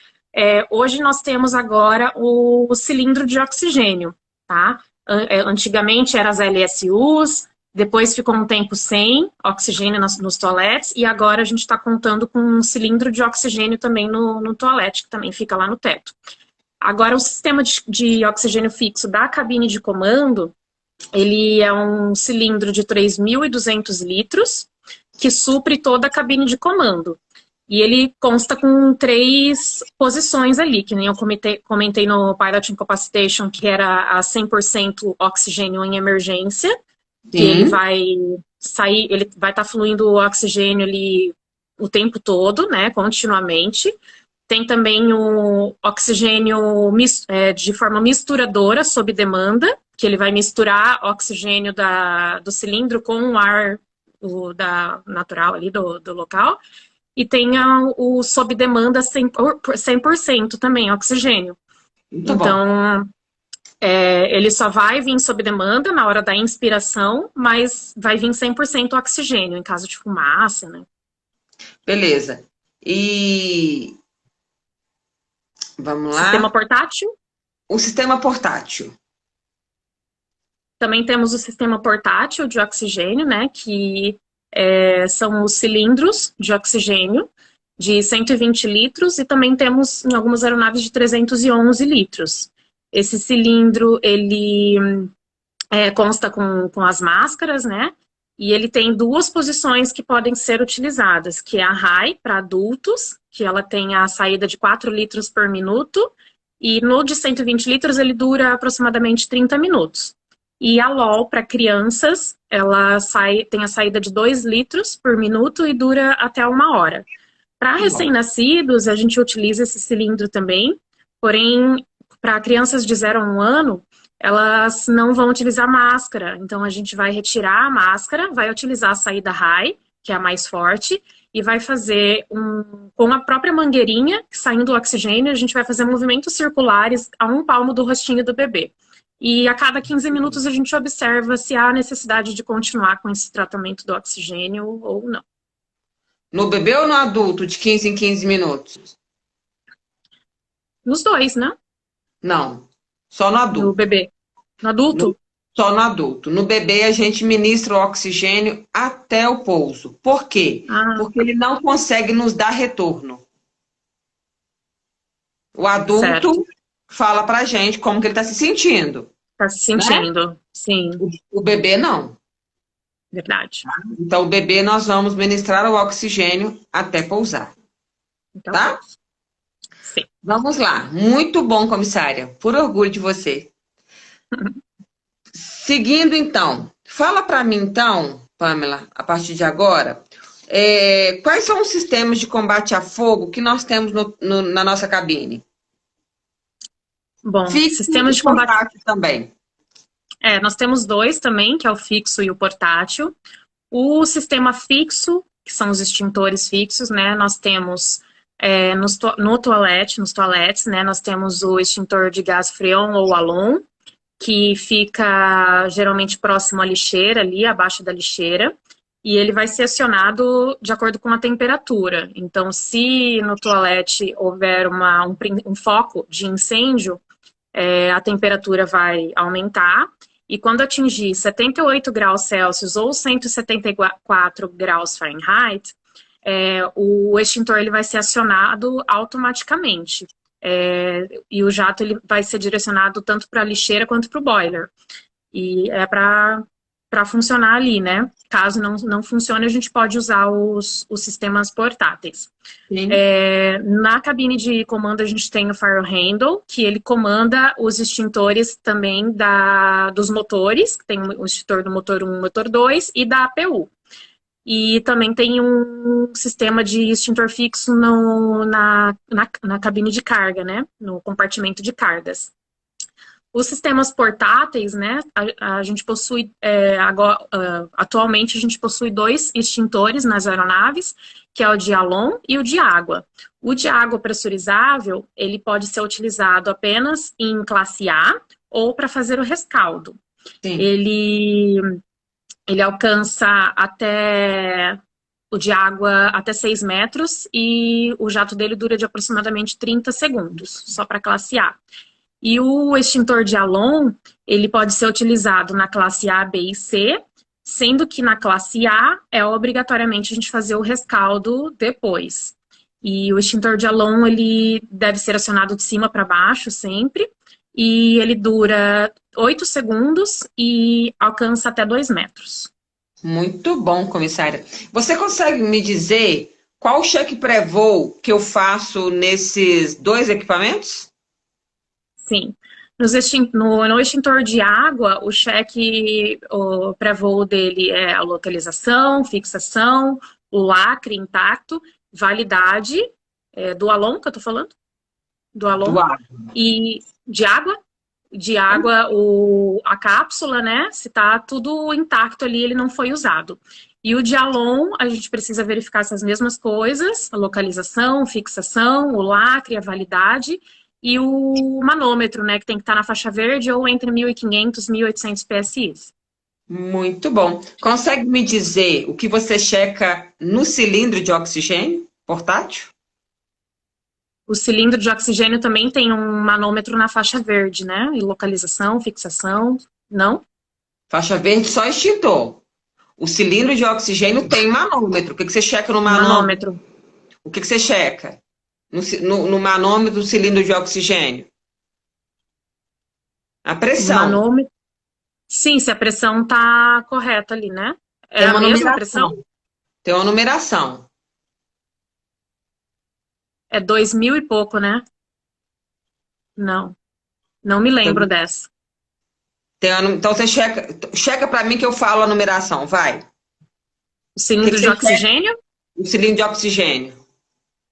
hoje nós temos agora o cilindro de oxigênio, tá? Antigamente eram as LSUs, depois ficou um tempo sem oxigênio nos toaletes, e agora a gente está contando com um cilindro de oxigênio também no toalete, que também fica lá no teto. Agora, o sistema de oxigênio fixo da cabine de comando, Ele é um cilindro de 3.200 litros, que supre toda a cabine de comando. E ele consta com 3 posições ali, que nem eu comentei no Pilot Incapacitation, que era a 100% oxigênio em emergência, que ele vai sair, ele vai estar fluindo o oxigênio ali o tempo todo, né, continuamente. Tem também o oxigênio de forma misturadora, sob demanda, que ele vai misturar oxigênio do cilindro com o ar natural ali do local. E tem o sob demanda 100% também, oxigênio. Muito então, bom. Ele só vai vir sob demanda na hora da inspiração, mas vai vir 100% oxigênio, em caso de fumaça, né? Beleza. E... vamos lá. Sistema portátil? O sistema portátil. Também temos o sistema portátil de oxigênio, né? Que são os cilindros de oxigênio de 120 litros e também temos em algumas aeronaves de 311 litros. Esse cilindro, ele consta com as máscaras, né? E ele tem 2 posições que podem ser utilizadas, que é a high para adultos, que ela tem a saída de 4 litros por minuto, e no de 120 litros ele dura aproximadamente 30 minutos. E a low para crianças, ela tem a saída de 2 litros por minuto e dura até 1 hora. Para recém-nascidos, a gente utiliza esse cilindro também, porém, para crianças de 0 a 1 ano, elas não vão utilizar máscara. Então, a gente vai retirar a máscara, vai utilizar a saída high, que é a mais forte, e vai fazer com a própria mangueirinha, saindo o oxigênio, a gente vai fazer movimentos circulares a 1 palmo do rostinho do bebê. E a cada 15 minutos a gente observa se há necessidade de continuar com esse tratamento do oxigênio ou não. No bebê ou no adulto, de 15 em 15 minutos? Nos 2, né? Não, só no adulto. No bebê. No adulto? Só no adulto. No bebê, a gente ministra o oxigênio até o pouso. Por quê? Porque ele não consegue nos dar retorno. O adulto certo. Fala pra gente como que ele tá se sentindo. Tá se sentindo, né? Sim. O bebê não. Verdade. Então, o bebê nós vamos ministrar o oxigênio até pousar. Então, tá? Sim. Vamos lá. Muito bom, comissária. Por orgulho de você. Seguindo, então. Fala pra mim, então, Pamela, a partir de agora, quais são os sistemas de combate a fogo que nós temos na nossa cabine? Bom, fixo sistemas de combate também. Nós temos 2 também, que é o fixo e o portátil. O sistema fixo, que são os extintores fixos, né? Nós temos nos toaletes, né? Nós temos o extintor de gás freon ou halon, que fica geralmente próximo à lixeira, ali abaixo da lixeira. E ele vai ser acionado de acordo com a temperatura. Então, se no toalete houver um foco de incêndio, a temperatura vai aumentar. E quando atingir 78 graus Celsius ou 174 graus Fahrenheit, o extintor ele vai ser acionado automaticamente. E o jato ele vai ser direcionado tanto para a lixeira quanto para o boiler. E é para funcionar ali, né? Caso não funcione, a gente pode usar os sistemas portáteis. Na cabine de comando, a gente tem o Fire Handle, que ele comanda os extintores também dos motores, tem o extintor do motor 1, motor 2 e da APU. E também tem um sistema de extintor fixo na cabine de carga, né? No compartimento de cargas. Os sistemas portáteis, né, a gente possui, atualmente a gente possui 2 extintores nas aeronaves, que é o de halon e o de água. O de água pressurizável, ele pode ser utilizado apenas em classe A ou para fazer o rescaldo. Sim. Ele alcança o de água até 6 metros e o jato dele dura de aproximadamente 30 segundos, só para classe A. E o extintor de halon, ele pode ser utilizado na classe A, B e C, sendo que na classe A obrigatoriamente a gente fazer o rescaldo depois. E o extintor de halon, ele deve ser acionado de cima para baixo sempre, e ele dura 8 segundos e alcança até 2 metros. Muito bom, comissária. Você consegue me dizer qual cheque pré-voo que eu faço nesses 2 equipamentos? Sim. No extintor de água, o cheque, o pré-voo dele é a localização, fixação, o lacre intacto, validade, do Alon, que eu tô falando? Do Alon. Do água. E de água, a cápsula, né? Se tá tudo intacto ali, ele não foi usado. E o de Alon, a gente precisa verificar essas mesmas coisas, a localização, fixação, o lacre, a validade e o manômetro, né? Que tem que estar na faixa verde ou entre 1.500 e 1.800 PSI. Muito bom. Consegue me dizer o que você checa no cilindro de oxigênio portátil? O cilindro de oxigênio também tem um manômetro na faixa verde, né? E localização, fixação, não? Faixa verde só extintor. O cilindro de oxigênio tem manômetro. O que você checa no manômetro? O que você checa no manômetro do cilindro de oxigênio? A pressão. Manômetro. Sim, se a pressão tá correta ali, né? É a mesma pressão? Tem uma numeração. É 2.000 e pouco, né? Não me lembro dessa. Então você checa para mim que eu falo a numeração, vai. O cilindro de oxigênio? O cilindro de oxigênio.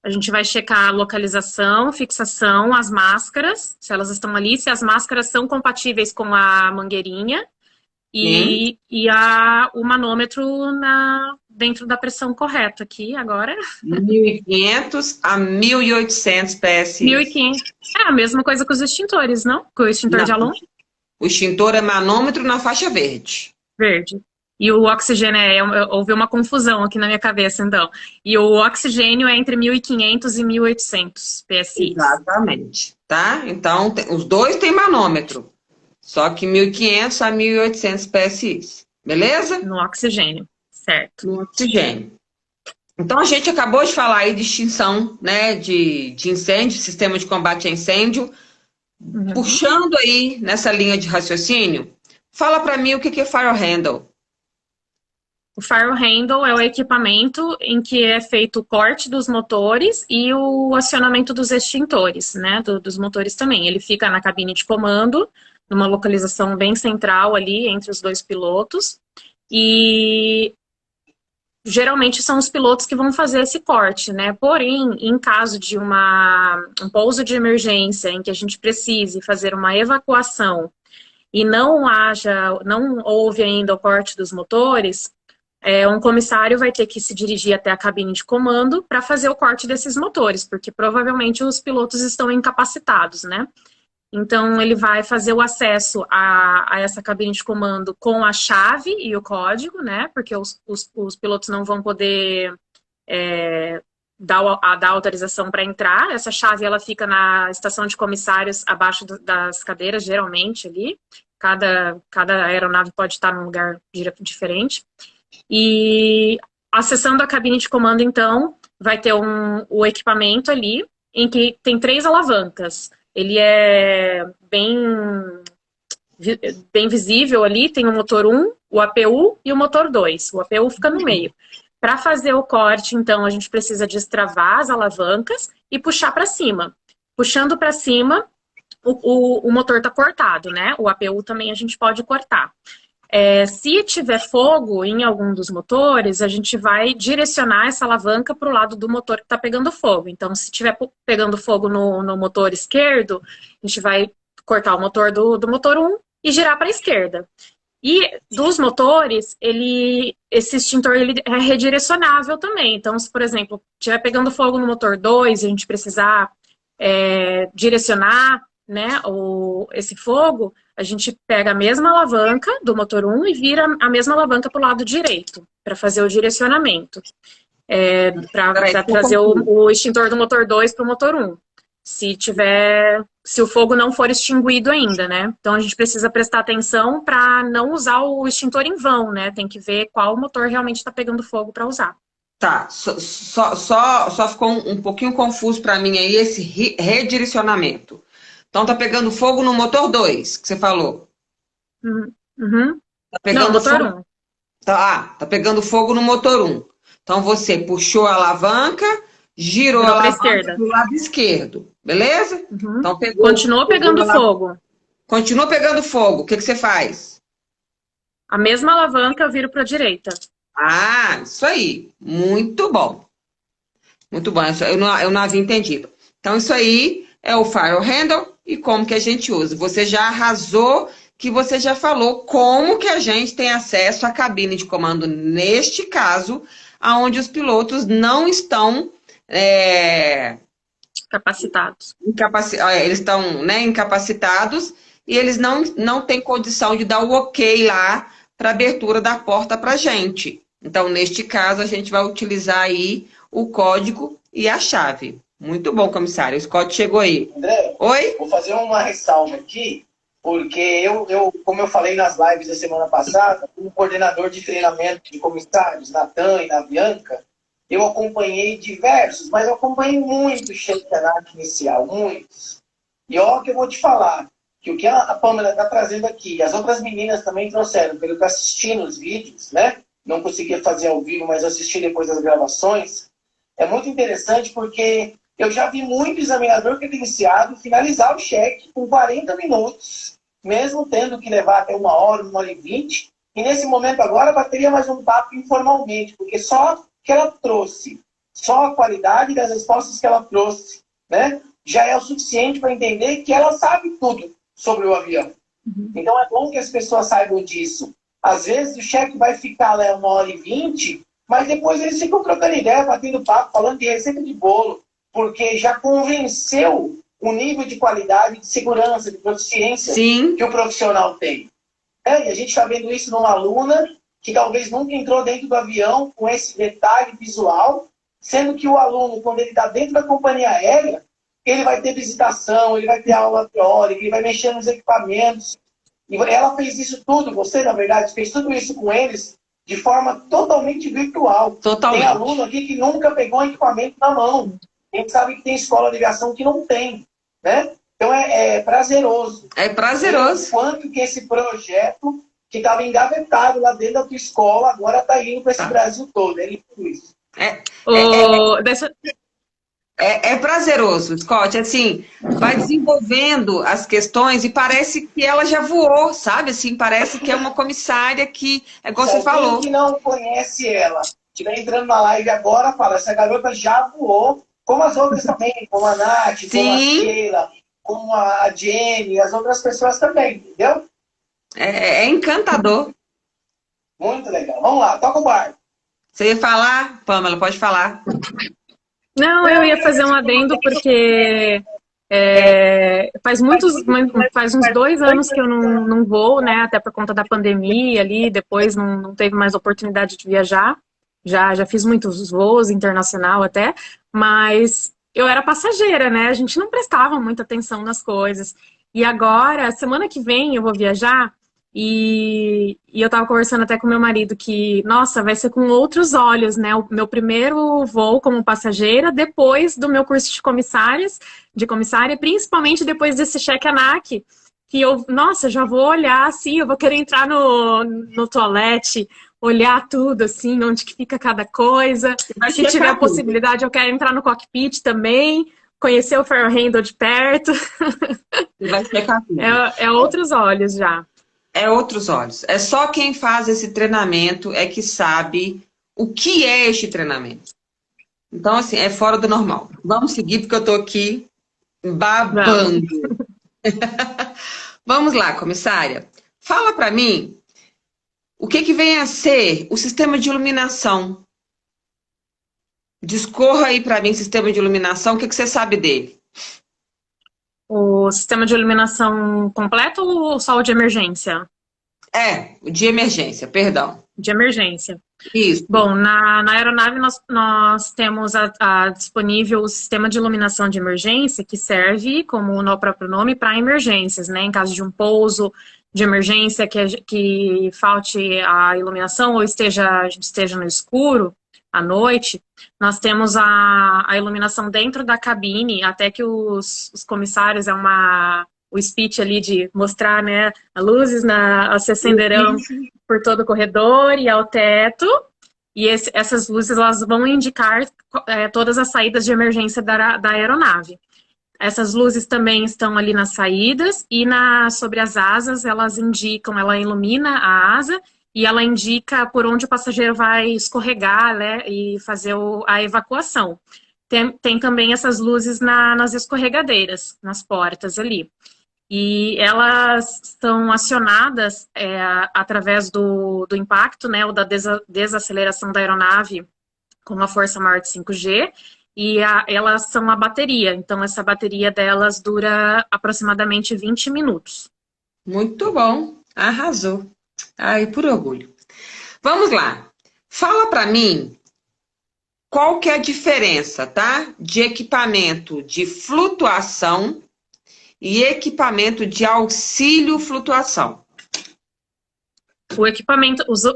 A gente vai checar a localização, fixação, as máscaras, se elas estão ali, se as máscaras são compatíveis com a mangueirinha e o manômetro dentro da pressão correta aqui agora. 1.500 a 1.800 PSI. 1.500. É a mesma coisa que os extintores, não? Com o extintor de Alon? O extintor é manômetro na faixa verde. Verde. E o oxigênio, houve uma confusão aqui na minha cabeça, então. E o oxigênio é entre 1.500 e 1.800 PSI. Exatamente. Tá? Então, os dois têm manômetro. Só que 1.500 a 1.800 PSI. Beleza? No oxigênio. Certo. No oxigênio. Então, a gente acabou de falar aí de extinção, né, de incêndio, sistema de combate a incêndio. Puxando aí nessa linha de raciocínio, fala para mim o que é Fire Handle. O Fire Handle é o equipamento em que é feito o corte dos motores e o acionamento dos extintores, né, dos motores também. Ele fica na cabine de comando, numa localização bem central ali entre os 2 pilotos. E geralmente são os pilotos que vão fazer esse corte, né? Porém, em caso de um pouso de emergência em que a gente precise fazer uma evacuação e não houve ainda o corte dos motores, um comissário vai ter que se dirigir até a cabine de comando para fazer o corte desses motores, porque provavelmente os pilotos estão incapacitados, né? Então, ele vai fazer o acesso a essa cabine de comando com a chave e o código, né? Porque os pilotos não vão poder dar autorização para entrar. Essa chave, ela fica na estação de comissários, abaixo das cadeiras, geralmente, ali. Cada aeronave pode estar num lugar diferente. E acessando a cabine de comando, então, vai ter o equipamento ali, em que tem 3 alavancas. Ele é bem visível ali, tem o motor 1, o APU e o motor 2. O APU fica no meio. Para fazer o corte, então, a gente precisa destravar as alavancas e puxar para cima. Puxando para cima, o motor está cortado, né? O APU também a gente pode cortar. Se tiver fogo em algum dos motores, a gente vai direcionar essa alavanca para o lado do motor que está pegando fogo. Então, se estiver pegando fogo no motor esquerdo, a gente vai cortar o motor do motor 1 e girar para a esquerda. E dos motores, esse extintor ele é redirecionável também. Então, se, por exemplo, estiver pegando fogo no motor 2 e a gente precisar direcionar, né, esse fogo, a gente pega a mesma alavanca do motor 1 e vira a mesma alavanca para o lado direito, para fazer o direcionamento. Para trazer o extintor do motor 2 para o motor 1. Se o fogo não for extinguido ainda, né? Então a gente precisa prestar atenção para não usar o extintor em vão, né? Tem que ver qual motor realmente está pegando fogo para usar. Tá, só ficou um pouquinho confuso para mim aí esse redirecionamento. Então tá pegando fogo no motor 2, que você falou. Uhum. Tá Não, pegando motor fogo. 1. Tá pegando fogo no motor 1. Então você puxou a alavanca, girou a Virou para a alavanca esquerda. pro lado esquerdo, beleza? Uhum. Então Continuou pegou a pegando alavanca, fogo. continua pegando fogo. O que que você faz? A mesma alavanca eu viro para a direita. Ah, isso aí. Muito bom. Muito bom. Eu não havia entendido. Então, isso aí é o fire handle e como que a gente usa. Você já arrasou que você já falou como que a gente tem acesso à cabine de comando neste caso, aonde os pilotos não estão Capacitados. eles estão, né, incapacitados e eles não têm condição de dar o ok lá para abertura da porta para a gente. Então, neste caso, a gente vai utilizar aí o código e a chave. Muito bom, comissário. O Scott chegou aí. André, Oi? vou fazer uma ressalva aqui, porque como eu falei nas lives da semana passada, como coordenador de treinamento de comissários, Natan e na Bianca, eu acompanhei diversos, mas eu acompanhei muitos campeonatos inicial, muitos. E ó, que eu vou te falar, que o que a Pamela está trazendo aqui, as outras meninas também trouxeram, pelo que eu assisti nos vídeos, né? Não conseguia fazer ao vivo, mas assisti depois das gravações. É muito interessante porque eu já vi muito examinador credenciado finalizar o cheque com 40 minutos, mesmo tendo que levar até 1 hora e 20. E nesse momento agora, bateria mais um papo informalmente, porque só que ela trouxe, só a qualidade das respostas que ela trouxe, né, já é o suficiente para entender que ela sabe tudo sobre o avião. Então é bom que as pessoas saibam disso. Às vezes o cheque vai ficar lá 1 hora e 20, mas depois eles ficam trocando ideia, batendo papo, falando de receita de bolo, porque já convenceu o nível de qualidade, de segurança, de proficiência Sim. que o profissional tem. E a gente está vendo isso numa aluna que talvez nunca entrou dentro do avião com esse detalhe visual, sendo que o aluno, quando ele está dentro da companhia aérea, ele vai ter visitação, ele vai ter aula teórica, ele vai mexer nos equipamentos. E ela fez isso tudo, você, na verdade, fez tudo isso com eles de forma totalmente virtual. Totalmente. Tem aluno aqui que nunca pegou um equipamento na mão. A gente sabe que tem escola de aviação que não tem, né? Então é prazeroso. É prazeroso. Quanto que esse projeto que estava engavetado lá dentro da tua escola agora está indo para esse Brasil todo. É isso. É prazeroso, Scott. Assim, vai desenvolvendo as questões e parece que ela já voou, sabe? Assim, parece que é uma comissária que, é igual você falou. Quem que não conhece ela, estiver entrando na live agora, fala, essa garota já voou, como as outras também, como a Nath, como a Sheila, como a Jenny, as outras pessoas também, entendeu? É encantador. Muito legal. Vamos lá, toca o barco. Você ia falar, Pamela, pode falar. Não, eu ia fazer um adendo porque faz uns 2 anos que eu não vou, né? Até por conta da pandemia ali, depois não teve mais oportunidade de viajar. Já fiz muitos voos internacional até, mas eu era passageira, né? A gente não prestava muita atenção nas coisas. E agora, semana que vem eu vou viajar e eu tava conversando até com meu marido que, nossa, vai ser com outros olhos, né? O meu primeiro voo como passageira, depois do meu curso de comissária, principalmente depois desse cheque ANAC, que eu, nossa, já vou olhar assim, eu vou querer entrar no toalete, olhar tudo, assim, onde que fica cada coisa. Se tiver a possibilidade, eu quero entrar no cockpit também, conhecer o fire handle de perto. Vai checar tudo. É outros olhos já. É outros olhos. É só quem faz esse treinamento é que sabe o que é este treinamento. Então, assim, é fora do normal. Vamos seguir, porque eu tô aqui babando. Vamos lá, comissária. Fala para mim o que vem a ser o sistema de iluminação. Discorra aí para mim o sistema de iluminação, o que você sabe dele? O sistema de iluminação completo ou só o de emergência? O de emergência, perdão. De emergência. Isso. Bom, na aeronave nós temos disponível o sistema de iluminação de emergência, que serve, como o próprio nome, para emergências, né? Em caso de um pouso de emergência que falte a iluminação ou a gente esteja no escuro à noite, nós temos a iluminação dentro da cabine, até que os comissários, o speech ali de mostrar, né, as luzes se acenderão por todo o corredor e ao teto. E essas luzes, elas vão indicar todas as saídas de emergência da aeronave. Essas luzes também estão ali nas saídas e sobre as asas, ela ilumina a asa e ela indica por onde o passageiro vai escorregar, né, e fazer a evacuação. Tem também essas luzes nas escorregadeiras, nas portas ali. E elas são acionadas através do impacto, né, ou da desaceleração da aeronave com uma força maior de 5G, e elas são a bateria. Então, essa bateria delas dura aproximadamente 20 minutos. Muito bom, arrasou. Ai, por orgulho. Vamos lá. Fala para mim qual que é a diferença, tá? De equipamento de flutuação e equipamento de auxílio flutuação.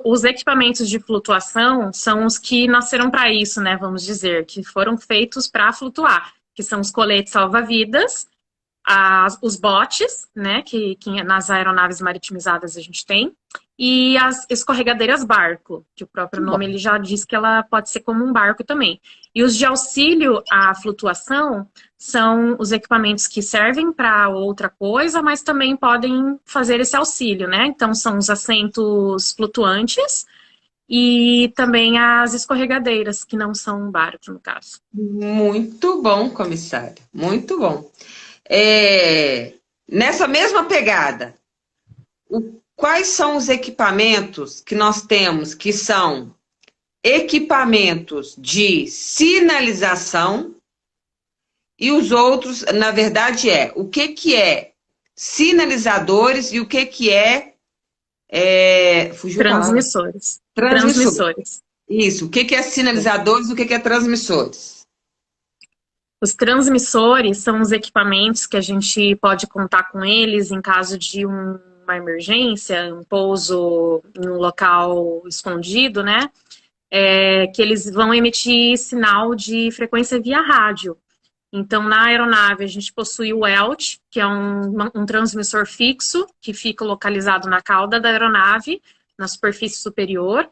Os equipamentos de flutuação são os que nasceram para isso, né? Vamos dizer, que foram feitos para flutuar, que são os coletes salva-vidas, os botes, né? Que nas aeronaves maritimizadas a gente tem, e as escorregadeiras barco, que o próprio nome ele já diz que ela pode ser como um barco também. E os de auxílio à flutuação são os equipamentos que servem para outra coisa, mas também podem fazer esse auxílio, né? Então, são os assentos flutuantes e também as escorregadeiras, que não são um barco, no caso. Muito bom, comissário. Muito bom. Nessa mesma pegada, quais são os equipamentos que nós temos que são equipamentos de sinalização e os outros, na verdade, o que é sinalizadores e o que é fugiu transmissores. Transmissores. Isso, o que é sinalizadores e o que é transmissores? Os transmissores são os equipamentos que a gente pode contar com eles em caso de uma emergência, um pouso em um local escondido, né? Que eles vão emitir sinal de frequência via rádio. Então, na aeronave, a gente possui o ELT, que é um transmissor fixo, que fica localizado na cauda da aeronave, na superfície superior,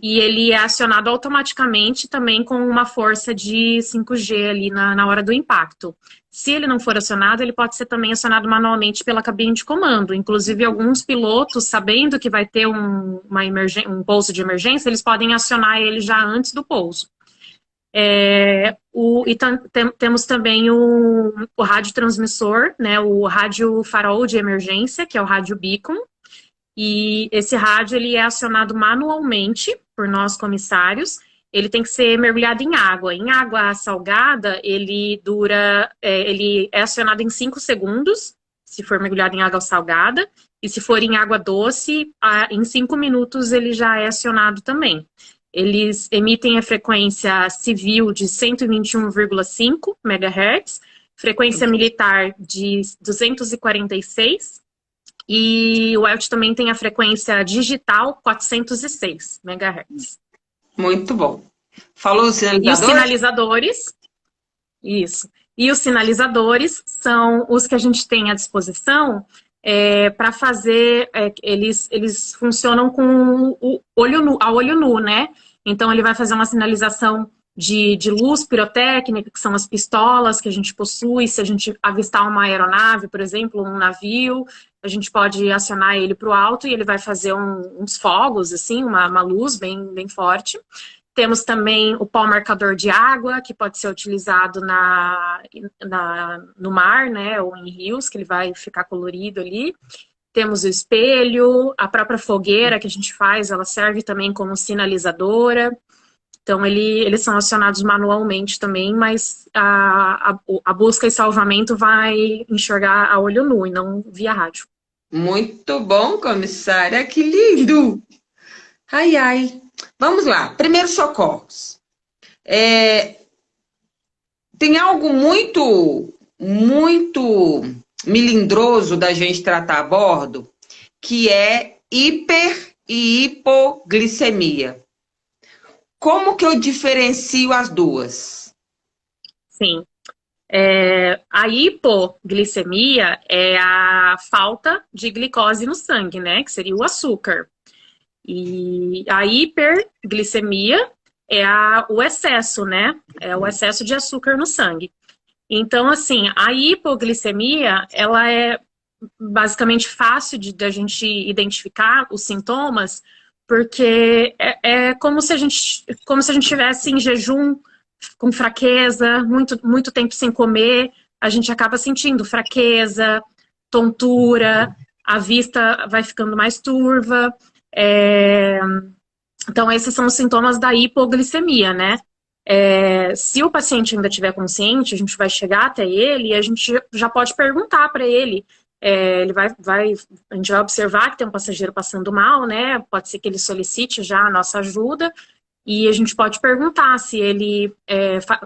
e ele é acionado automaticamente também com uma força de 5G ali na hora do impacto. Se ele não for acionado, ele pode ser também acionado manualmente pela cabine de comando. Inclusive, alguns pilotos, sabendo que vai ter um pouso de emergência, eles podem acionar ele já antes do pouso. Temos também o radiotransmissor, né, o rádio farol de emergência, que é o rádio beacon, e esse rádio ele é acionado manualmente por nós comissários. Ele tem que ser mergulhado em água. Em água salgada, ele é acionado em 5 segundos, se for mergulhado em água salgada, e se for em água doce, em 5 minutos ele já é acionado também. Eles emitem a frequência civil de 121,5 MHz, frequência militar de 246, e o ELT também tem a frequência digital 406 MHz. Muito bom. Falou os sinalizadores? E os sinalizadores, isso. E os sinalizadores são os que a gente tem à disposição para fazer, eles funcionam com a olho nu, né? Então, ele vai fazer uma sinalização de luz pirotécnica, que são as pistolas que a gente possui. Se a gente avistar uma aeronave, por exemplo, um navio, a gente pode acionar ele para o alto e ele vai fazer uns fogos, assim, uma luz bem forte. Temos também o pau marcador de água, que pode ser utilizado no mar, né, ou em rios, que ele vai ficar colorido ali. Temos o espelho, a própria fogueira que a gente faz, ela serve também como sinalizadora. Então, eles são acionados manualmente também, mas a busca e salvamento vai enxergar a olho nu e não via rádio. Muito bom, comissária, que lindo! Ai, ai. Vamos lá, primeiros socorros. Tem algo muito melindroso da gente tratar a bordo, que é hiper e hipoglicemia. Como que eu diferencio as duas? Sim. A hipoglicemia é a falta de glicose no sangue, né? Que seria o açúcar. E a hiperglicemia é o excesso, né? É o excesso de açúcar no sangue. Então, assim, a hipoglicemia, ela é basicamente fácil da gente identificar os sintomas, porque é como se a gente estivesse em jejum, com fraqueza, muito tempo sem comer, a gente acaba sentindo fraqueza, tontura, a vista vai ficando mais turva. Então, esses são os sintomas da hipoglicemia, né? Se o paciente ainda estiver consciente, a gente vai chegar até ele e a gente já pode perguntar para ele. A gente vai observar que tem um passageiro passando mal, né? Pode ser que ele solicite já a nossa ajuda e a gente pode perguntar se ele,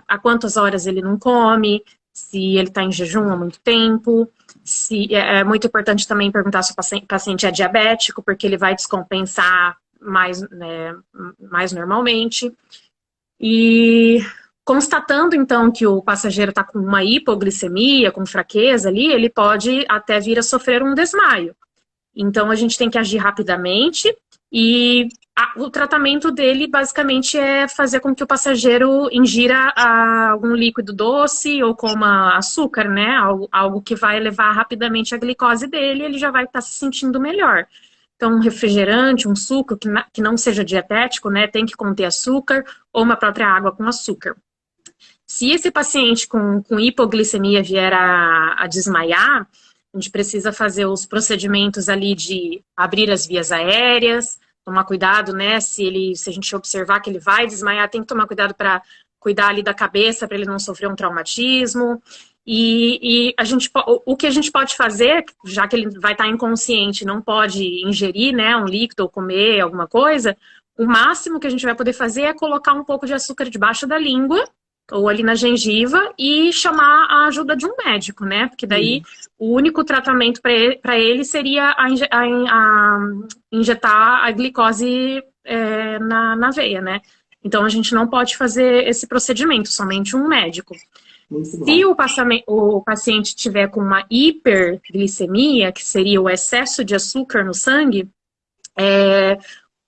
há quantas horas ele não come, se ele está em jejum há muito tempo. É muito importante também perguntar se o paciente é diabético, porque ele vai descompensar mais, né, mais normalmente. E constatando, então, que o passageiro está com uma hipoglicemia, com fraqueza ali, ele pode até vir a sofrer um desmaio. Então, a gente tem que agir rapidamente e o tratamento dele, basicamente, é fazer com que o passageiro ingira algum líquido doce ou coma açúcar, né? Algo que vai elevar rapidamente a glicose dele, ele já vai estar se sentindo melhor. Então, um refrigerante, um suco que não seja dietético, né? Tem que conter açúcar ou uma própria água com açúcar. Se esse paciente com hipoglicemia vier a desmaiar, a gente precisa fazer os procedimentos ali de abrir as vias aéreas, tomar cuidado, né? Se a gente observar que ele vai desmaiar, tem que tomar cuidado para cuidar ali da cabeça, para ele não sofrer um traumatismo. E o que a gente pode fazer, já que ele vai estar inconsciente, não pode ingerir, né, um líquido ou comer alguma coisa, o máximo que a gente vai poder fazer é colocar um pouco de açúcar debaixo da língua ou ali na gengiva e chamar a ajuda de um médico, né? Porque daí o único tratamento para ele seria injetar a glicose na veia, né? Então a gente não pode fazer esse procedimento, somente um médico. Se o paciente tiver com uma hiperglicemia, que seria o excesso de açúcar no sangue,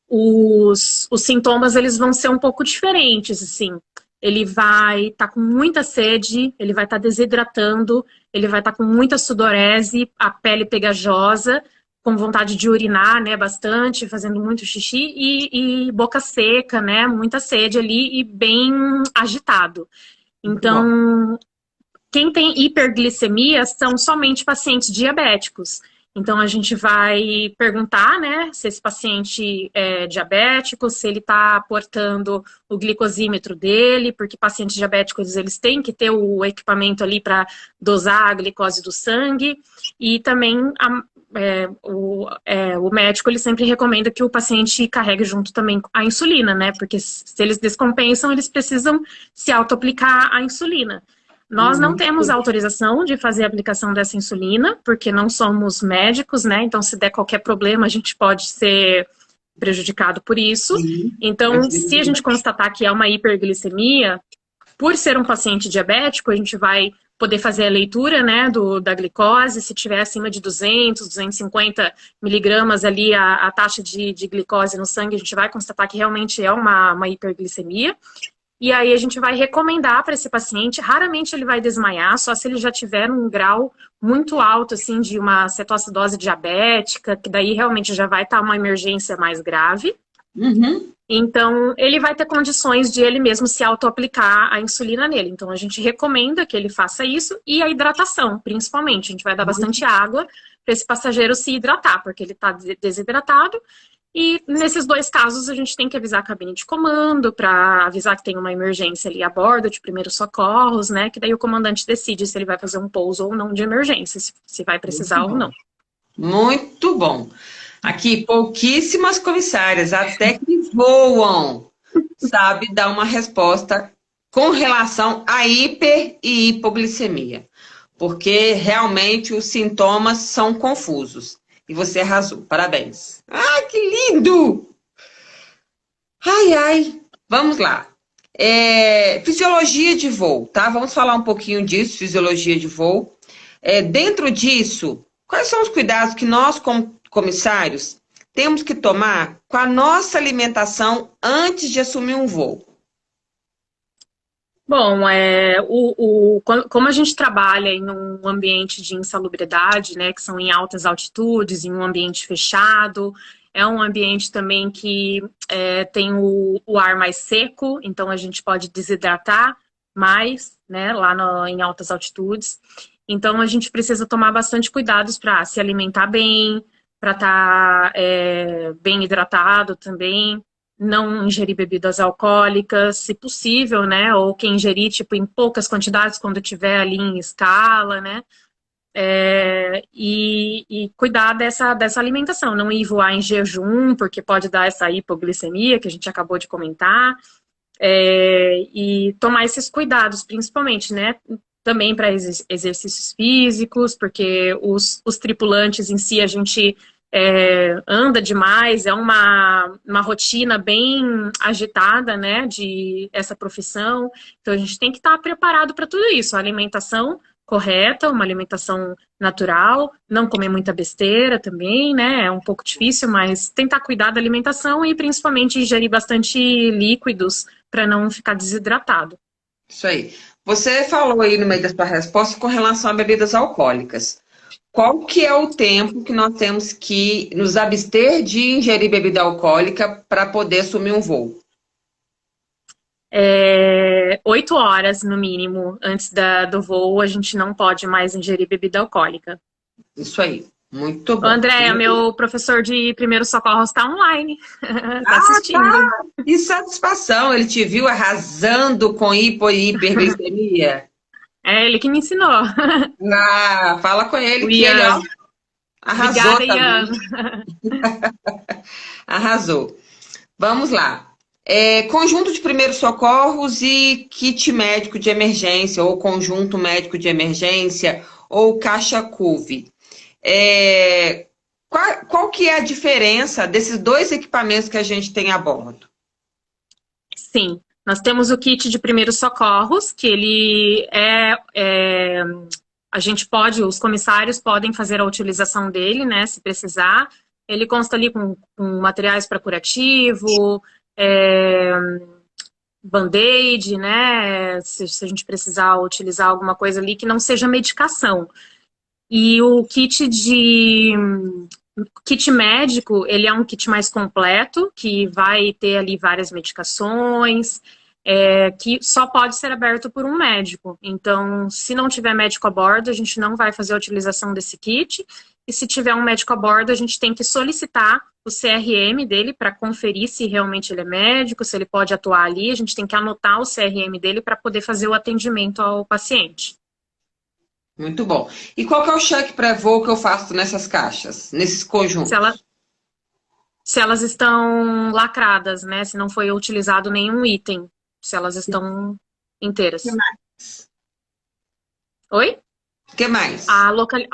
os sintomas eles vão ser um pouco diferentes, assim. Ele vai estar com muita sede, ele vai estar desidratando, ele vai estar com muita sudorese, a pele pegajosa, com vontade de urinar, né, bastante, fazendo muito xixi e boca seca, né, muita sede ali e bem agitado. Então, quem tem hiperglicemia são somente pacientes diabéticos. Então, a gente vai perguntar, né, se esse paciente é diabético, se ele está portando o glicosímetro dele, porque pacientes diabéticos, eles têm que ter o equipamento ali para dosar a glicose do sangue. E também o médico, ele sempre recomenda que o paciente carregue junto também a insulina, né, porque se eles descompensam, eles precisam se auto-aplicar a insulina. Nós não temos autorização de fazer a aplicação dessa insulina, porque não somos médicos, né? Então, se der qualquer problema, a gente pode ser prejudicado por isso. Então, se a gente constatar que é uma hiperglicemia, por ser um paciente diabético, a gente vai poder fazer a leitura, né, da glicose. Se tiver acima de 200, 250 miligramas ali, a taxa de glicose no sangue, a gente vai constatar que realmente é uma hiperglicemia. E aí a gente vai recomendar para esse paciente, raramente ele vai desmaiar, só se ele já tiver um grau muito alto, assim, de uma cetoacidose diabética, que daí realmente já vai estar uma emergência mais grave. Então, ele vai ter condições de ele mesmo se auto-aplicar a insulina nele. Então, a gente recomenda que ele faça isso e a hidratação, principalmente. A gente vai dar bastante água para esse passageiro se hidratar, porque ele está desidratado. E nesses dois casos a gente tem que avisar a cabine de comando para avisar que tem uma emergência ali a bordo de primeiros socorros, né? Que daí o comandante decide se ele vai fazer um pouso ou não de emergência, se vai precisar ou não. Muito bom. Aqui, pouquíssimas comissárias, até que voam, sabe dar uma resposta com relação a hiper e hipoglicemia. Porque realmente os sintomas são confusos. E você arrasou. Parabéns. Ai, que lindo! Ai, ai. Vamos lá. Fisiologia de voo, tá? Vamos falar um pouquinho disso, fisiologia de voo. Dentro disso, quais são os cuidados que nós, como comissários, temos que tomar com a nossa alimentação antes de assumir um voo? Bom, como a gente trabalha em um ambiente de insalubridade, né, que são em altas altitudes, em um ambiente fechado, é um ambiente também que tem o ar mais seco, então a gente pode desidratar mais, né, em altas altitudes. Então a gente precisa tomar bastante cuidados para se alimentar bem, para estar bem hidratado também. Não ingerir bebidas alcoólicas, se possível, né? Ou quem ingerir, tipo, em poucas quantidades, quando estiver ali em escala, né? E cuidar dessa alimentação. Não ir voar em jejum, porque pode dar essa hipoglicemia que a gente acabou de comentar. E tomar esses cuidados, principalmente, né? Também para exercícios físicos, porque os tripulantes em si, a gente anda demais, é uma rotina bem agitada, né, de essa profissão. Então a gente tem que estar preparado para tudo isso. A alimentação correta, uma alimentação natural, não comer muita besteira também, né, é um pouco difícil, mas tentar cuidar da alimentação e principalmente ingerir bastante líquidos para não ficar desidratado. Isso aí. Você falou aí no meio da sua resposta com relação a bebidas alcoólicas. Qual que é o tempo que nós temos que nos abster de ingerir bebida alcoólica para poder assumir um voo? 8 horas, no mínimo, antes do voo, a gente não pode mais ingerir bebida alcoólica. Isso aí. Muito bom. André, meu professor de primeiros socorros está online. Está assistindo. Tá. Que satisfação. Ele te viu arrasando com hipo e hiperglicemia? É ele que me ensinou. Fala com ele que Ian. ele arrasou. Obrigada, Ian. Arrasou. Vamos lá. Conjunto de primeiros socorros e kit médico de emergência, ou conjunto médico de emergência, ou caixa CUV. Qual que é a diferença desses dois equipamentos que a gente tem a bordo? Sim. Nós temos o kit de primeiros socorros, que ele os comissários podem fazer a utilização dele, né, se precisar. Ele consta ali com materiais para curativo, band-aid, né, se a gente precisar utilizar alguma coisa ali que não seja medicação. E o kit médico, ele é um kit mais completo, que vai ter ali várias medicações, que só pode ser aberto por um médico. Então, se não tiver médico a bordo, a gente não vai fazer a utilização desse kit. E se tiver um médico a bordo, a gente tem que solicitar o CRM dele para conferir se realmente ele é médico, se ele pode atuar ali. A gente tem que anotar o CRM dele para poder fazer o atendimento ao paciente. Muito bom. E qual que é o cheque pré-voo que eu faço nessas caixas, nesses conjuntos? Se elas estão lacradas, né? Se não foi utilizado nenhum item. Se elas estão inteiras. O que mais? Oi? O que mais? A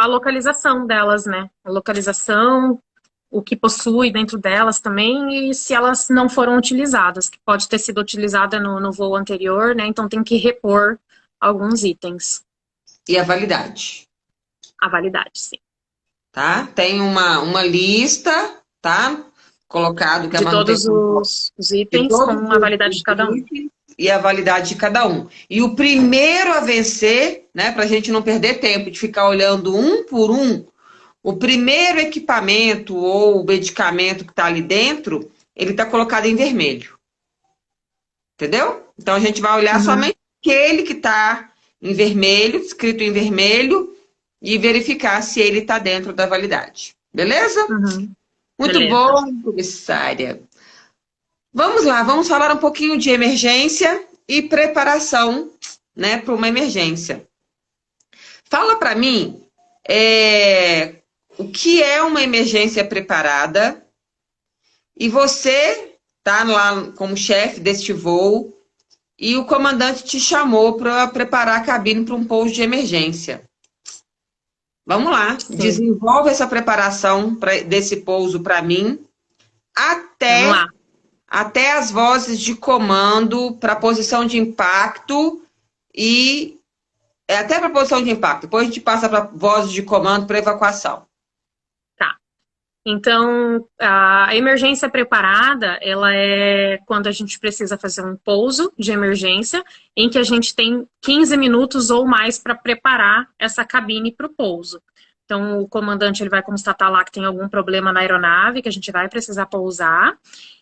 localização delas, né? A localização, o que possui dentro delas também, e se elas não foram utilizadas, que pode ter sido utilizada no voo anterior, né? Então tem que repor alguns itens. E a validade? A validade, sim. Tá? Tem uma lista, tá? Colocado que de todos os itens com a validade de cada um. E a validade de cada um. E o primeiro a vencer, né, para a gente não perder tempo de ficar olhando um por um, o primeiro equipamento ou medicamento que está ali dentro, ele está colocado em vermelho. Entendeu? Então a gente vai olhar somente aquele que está em vermelho, escrito em vermelho, e verificar se ele está dentro da validade. Beleza? Muito bom, comissária. Vamos lá, vamos falar um pouquinho de emergência e preparação, né, para uma emergência. Fala para mim o que é uma emergência preparada e você tá lá como chefe deste voo e o comandante te chamou para preparar a cabine para um pouso de emergência. Vamos lá, desenvolve essa preparação desse pouso para mim até até as vozes de comando para posição de impacto e até para posição de impacto. Depois a gente passa para vozes de comando para evacuação. Tá. Então, a emergência preparada, ela é quando a gente precisa fazer um pouso de emergência, em que a gente tem 15 minutos ou mais para preparar essa cabine para o pouso. Então, o comandante ele vai constatar lá que tem algum problema na aeronave, que a gente vai precisar pousar,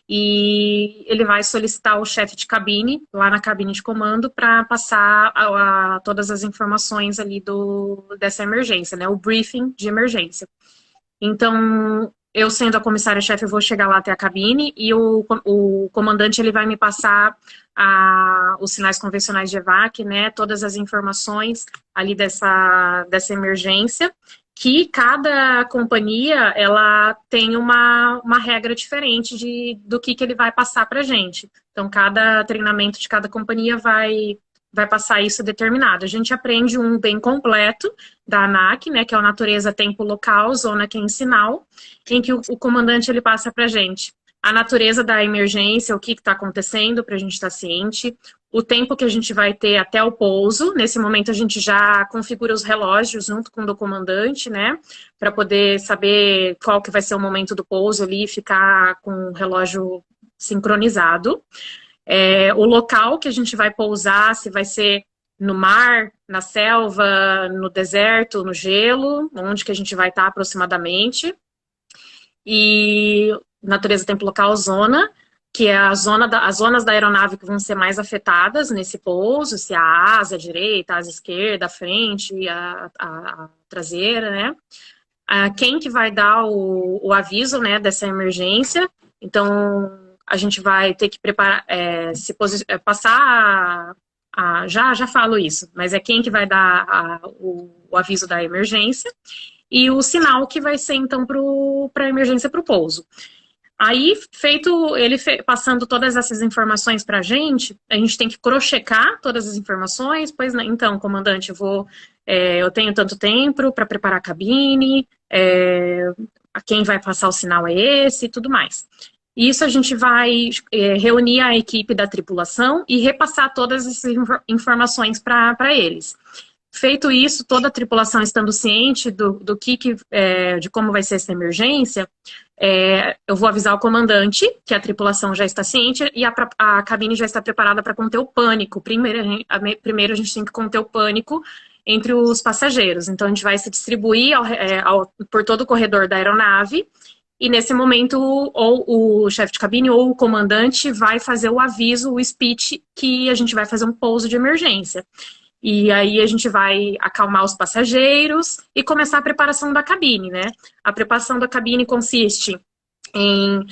e ele vai solicitar o chefe de cabine, lá na cabine de comando, para passar todas as informações ali dessa emergência, né? O briefing de emergência. Então, eu sendo a comissária-chefe, eu vou chegar lá até a cabine e o comandante ele vai me passar os sinais convencionais de EVAC, né? Todas as informações ali dessa emergência, que cada companhia, ela tem uma regra diferente do que ele vai passar para a gente. Então, cada treinamento de cada companhia vai passar isso determinado. A gente aprende um bem completo da ANAC, né, que é a natureza, tempo, local, zona quinzenal, em que o comandante ele passa para a gente a natureza da emergência, o que está acontecendo, para a gente estar ciente, o tempo que a gente vai ter até o pouso. Nesse momento a gente já configura os relógios junto com o comandante, né, para poder saber qual que vai ser o momento do pouso ali e ficar com o relógio sincronizado. O local que a gente vai pousar, se vai ser no mar, na selva, no deserto, no gelo, onde que a gente vai estar aproximadamente. E natureza, tempo, local, zona, que é as zonas da aeronave que vão ser mais afetadas nesse pouso, se a asa direita, a asa esquerda, a frente, a traseira, né? Quem que vai dar o aviso, né, dessa emergência. Então, a gente vai ter que preparar, passar já falo isso, mas é quem que vai dar o aviso da emergência e o sinal que vai ser, então, para a emergência para o pouso. Aí, passando todas essas informações para a gente tem que crochecar todas as informações, pois, né, então, comandante, eu tenho tanto tempo para preparar a cabine, a quem vai passar o sinal é esse e tudo mais. Isso a gente vai reunir a equipe da tripulação e repassar todas essas informações para eles. Feito isso, toda a tripulação estando ciente de como vai ser essa emergência, eu vou avisar o comandante que a tripulação já está ciente e a cabine já está preparada para conter o pânico. Primeiro a gente tem que conter o pânico entre os passageiros. Então, a gente vai se distribuir por todo o corredor da aeronave. E nesse momento, ou o chefe de cabine ou o comandante vai fazer o aviso, o speech, que a gente vai fazer um pouso de emergência. E aí a gente vai acalmar os passageiros e começar a preparação da cabine, né? A preparação da cabine consiste em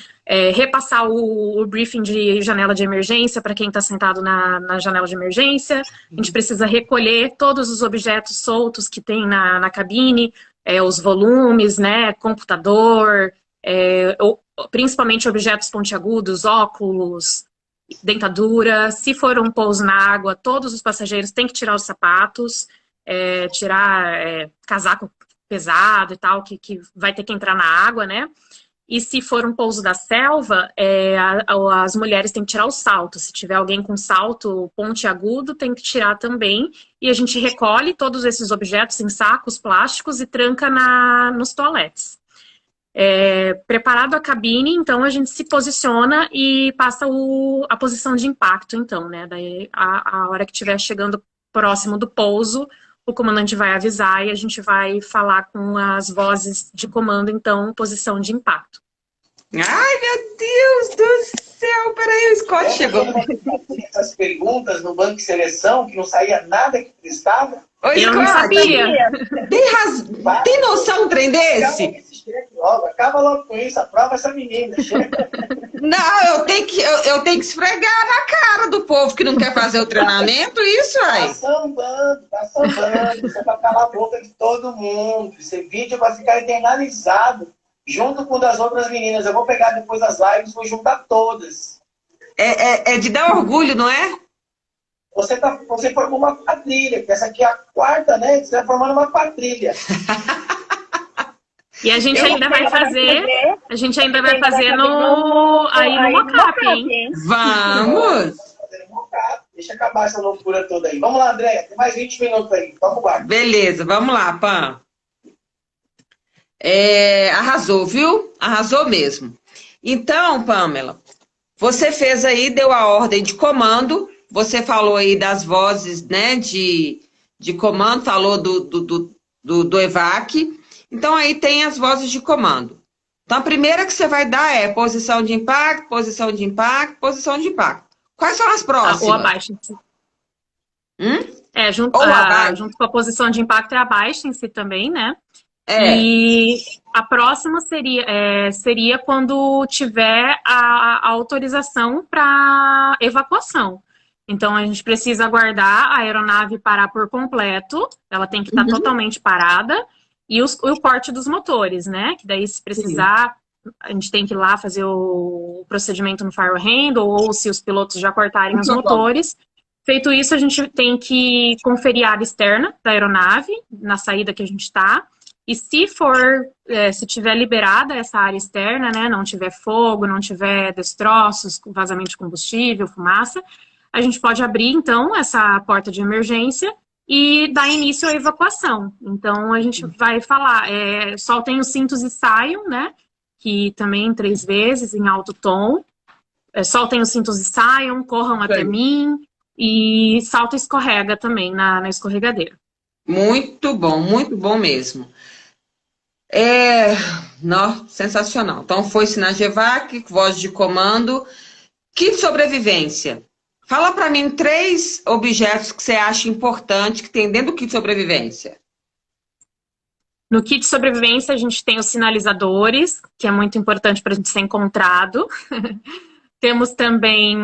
repassar o briefing de janela de emergência para quem está sentado na janela de emergência. A gente precisa recolher todos os objetos soltos que tem na cabine, os volumes, né? Computador, principalmente objetos pontiagudos, óculos, dentadura. Se for um pouso na água, todos os passageiros têm que tirar os sapatos, tirar casaco pesado e tal, que vai ter que entrar na água, né? E se for um pouso da selva, as mulheres têm que tirar o salto. Se tiver alguém com salto pontiagudo, tem que tirar também. E a gente recolhe todos esses objetos em sacos plásticos e tranca nos toaletes. Preparado a cabine, então a gente se posiciona e passa a posição de impacto, então, né? Daí a hora que estiver chegando próximo do pouso, o comandante vai avisar e a gente vai falar com as vozes de comando, então, posição de impacto. Ai, meu Deus do céu! Peraí, o Scott chegou. Essas perguntas no banco de seleção, que não saía nada que prestava. Oi, eu não sabia. Tem noção um trem desse? Acaba logo com isso, aprova essa menina. Chega. Não, eu tenho que esfregar na cara do povo que não quer fazer o treinamento, isso aí. Tá sambando. Você vai calar a boca de todo mundo. Esse vídeo vai ficar internalizado, junto com o das outras meninas. Eu vou pegar depois as lives, vou juntar todas. É de dar orgulho, não é? Você formou uma quadrilha, que essa aqui é a quarta, né? Você vai formando uma quadrilha. E a gente Eu ainda vai fazer, aí no mocap, hein? Vamos! Deixa acabar essa loucura toda aí. Vamos lá, Andréia. Tem mais 20 minutos aí. Toca o barco. Beleza, vamos lá, Pam. Arrasou, viu? Arrasou mesmo. Então, Pamela, você fez aí, deu a ordem de comando, você falou aí das vozes, né, de comando, falou do EVAC. Então, aí tem as vozes de comando. Então, a primeira que você vai dar é posição de impacto, posição de impacto, posição de impacto. Quais são as próximas? Ou abaixem-se. Junto com a posição de impacto é abaixem-se também, né? E a próxima seria quando tiver a autorização para evacuação. Então, a gente precisa aguardar a aeronave parar por completo, ela tem que estar totalmente parada, e o corte dos motores, né? Que daí, se precisar, a gente tem que ir lá fazer o procedimento no fire handle, ou se os pilotos já cortarem os motores. Feito isso, a gente tem que conferir a área externa da aeronave, na saída que a gente está. E se tiver liberada essa área externa, né, não tiver fogo, não tiver destroços, vazamento de combustível, fumaça, a gente pode abrir, então, essa porta de emergência e dar início à evacuação. Então, a gente vai falar, soltem os cintos e saiam, né, que também 3 vezes em alto tom. Soltem os cintos e saiam, corram até mim e salta e escorrega também na escorregadeira. Muito bom mesmo. Sensacional. Então, foi sinal de EVAC, voz de comando, kit de sobrevivência. Fala para mim 3 objetos que você acha importante que tem dentro do kit de sobrevivência. No kit de sobrevivência, a gente tem os sinalizadores, que é muito importante para a gente ser encontrado. Temos também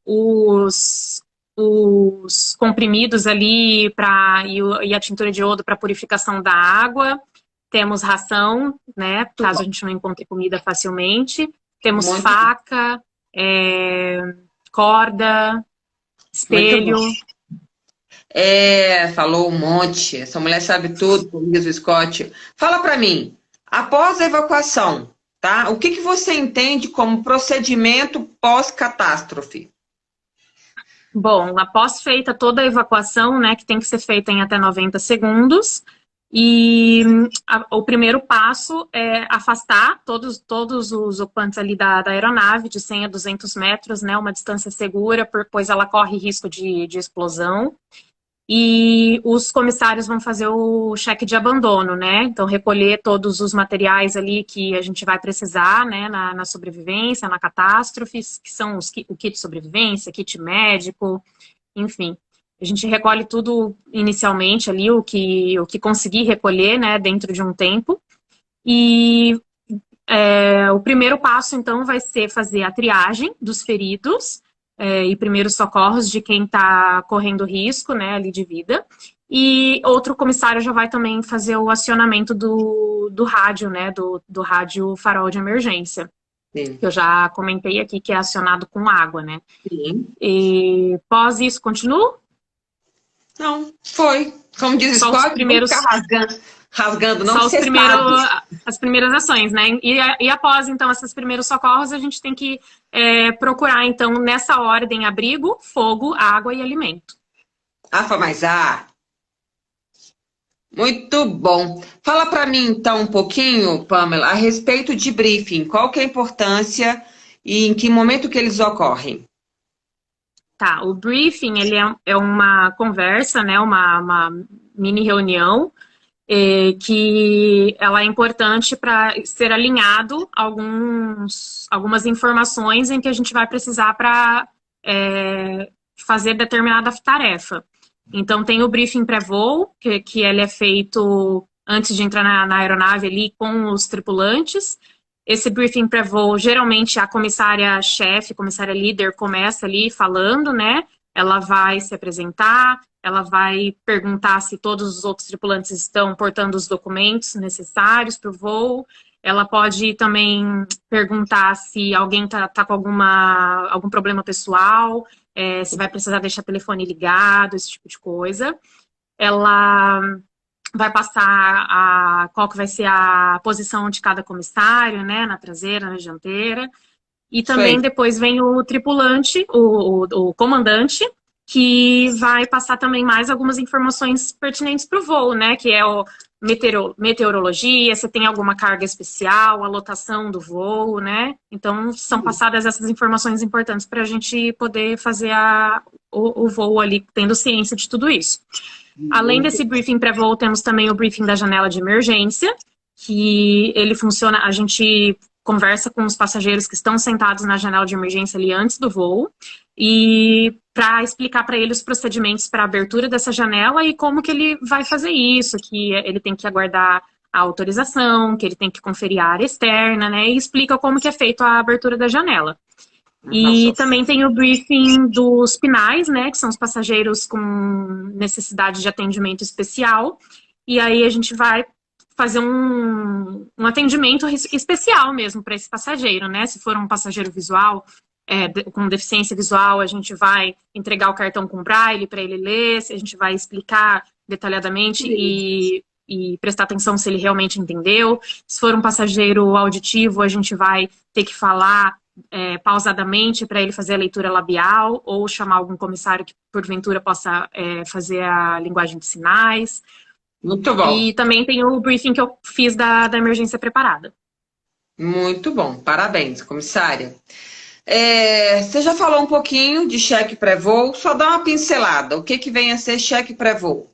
os comprimidos ali e a tintura de iodo para purificação da água. Temos ração, né, caso a gente não encontre comida facilmente. Temos faca, corda, espelho. Falou um monte. Essa mulher sabe tudo, como diz o Scott. Fala para mim, após a evacuação, tá? O que você entende como procedimento pós-catástrofe? Bom, após feita toda a evacuação, né, que tem que ser feita em até 90 segundos, e o primeiro passo é afastar todos os ocupantes ali da aeronave de 100 a 200 metros, né, uma distância segura, pois ela corre risco de explosão. E os comissários vão fazer o cheque de abandono, né? Então, recolher todos os materiais ali que a gente vai precisar, né, na sobrevivência, na catástrofe, que são o kit de sobrevivência, kit médico, enfim. A gente recolhe tudo inicialmente ali, o que conseguir recolher, né, dentro de um tempo. E o primeiro passo, então, vai ser fazer a triagem dos feridos, e primeiros socorros de quem está correndo risco, né, ali de vida. E outro comissário já vai também fazer o acionamento do rádio, né, do rádio farol de emergência. Sim. Que eu já comentei aqui, que é acionado com água, né. Sim. E pós isso, continua? Não, foi. Como diz o Scott, primeiros... rasgando, não só as primeiras ações, né? E após, então, esses primeiros socorros, a gente tem que procurar, então, nessa ordem, abrigo, fogo, água e alimento. Mais ar. Muito bom. Fala para mim, então, um pouquinho, Pamela, a respeito de briefing. Qual que é a importância e em que momento que eles ocorrem? Tá, o briefing, ele é uma conversa, né? Uma mini reunião, que ela é importante para ser alinhado algumas informações em que a gente vai precisar para fazer determinada tarefa. Então, tem o briefing pré-voo, que ele é feito antes de entrar na aeronave ali com os tripulantes. Esse briefing pré-voo, geralmente a comissária-chefe, comissária líder, começa ali falando, né? Ela vai se apresentar, ela vai perguntar se todos os outros tripulantes estão portando os documentos necessários para o voo. Ela pode também perguntar se alguém tá com algum problema pessoal, se vai precisar deixar o telefone ligado, esse tipo de coisa. Ela vai passar qual que vai ser a posição de cada comissário, né? Na traseira, na dianteira. E também depois vem o tripulante, o comandante, que vai passar também mais algumas informações pertinentes para o voo, né? Que é o meteorologia, se tem alguma carga especial, a lotação do voo, né? Então, são passadas essas informações importantes para a gente poder fazer o voo ali, tendo ciência de tudo isso. Além desse briefing pré-voo, temos também o briefing da janela de emergência, que ele funciona, a gente conversa com os passageiros que estão sentados na janela de emergência ali antes do voo, e para explicar para ele os procedimentos para a abertura dessa janela e como que ele vai fazer isso, que ele tem que aguardar a autorização, que ele tem que conferir a área externa, né, e explica como que é feito a abertura da janela. E também tem o briefing dos pinais, né, que são os passageiros com necessidade de atendimento especial, e aí a gente vai fazer um atendimento especial mesmo para esse passageiro, né, se for um passageiro visual, com deficiência visual, a gente vai entregar o cartão com braille para ele ler, a gente vai explicar detalhadamente e prestar atenção se ele realmente entendeu. Se for um passageiro auditivo, a gente vai ter que falar pausadamente para ele fazer a leitura labial ou chamar algum comissário que porventura possa fazer a linguagem de sinais. Muito bom. E também tem o briefing que eu fiz da emergência preparada. Muito bom, parabéns, comissária. Você já falou um pouquinho de cheque pré-voo, só dá uma pincelada. O que vem a ser cheque pré-voo?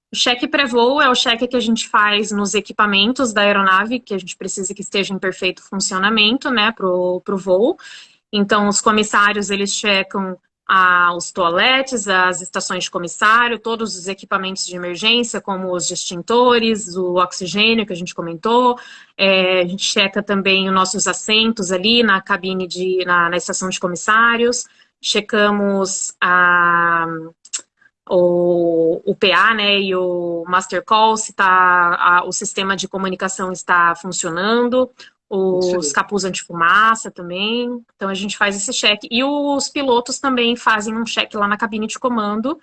O cheque pré-voo é o cheque que a gente faz nos equipamentos da aeronave, que a gente precisa que esteja em perfeito funcionamento, né, pro voo. Então, os comissários, eles checam os toaletes, as estações de comissário, todos os equipamentos de emergência, como os extintores, o oxigênio que a gente comentou. A gente checa também os nossos assentos ali na cabine, na estação de comissários. Checamos o PA, né, e o Master Call, se o sistema de comunicação está funcionando. Os capuz antifumaça também, então a gente faz esse cheque. E os pilotos também fazem um cheque lá na cabine de comando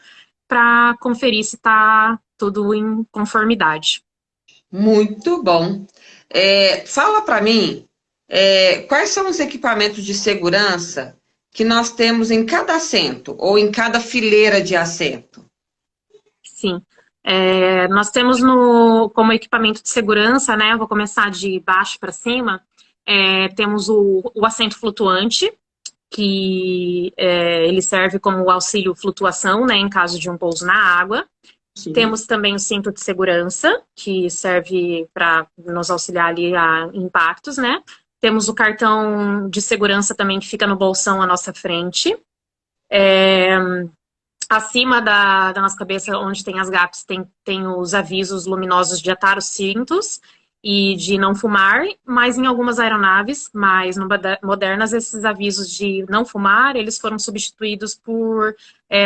para conferir se está tudo em conformidade. Muito bom. Fala para mim, quais são os equipamentos de segurança que nós temos em cada assento ou em cada fileira de assento? Sim. Nós temos como equipamento de segurança, né? Eu vou começar de baixo para cima. Temos o assento flutuante, que ele serve como auxílio flutuação, né? Em caso de um pouso na água. Sim. Temos também o cinto de segurança, que serve para nos auxiliar ali a impactos, né? Temos o cartão de segurança também, que fica no bolsão à nossa frente. Acima da nossa cabeça, onde tem as GAPs, tem os avisos luminosos de atar os cintos e de não fumar, mas em algumas aeronaves mais modernas, esses avisos de não fumar, eles foram substituídos por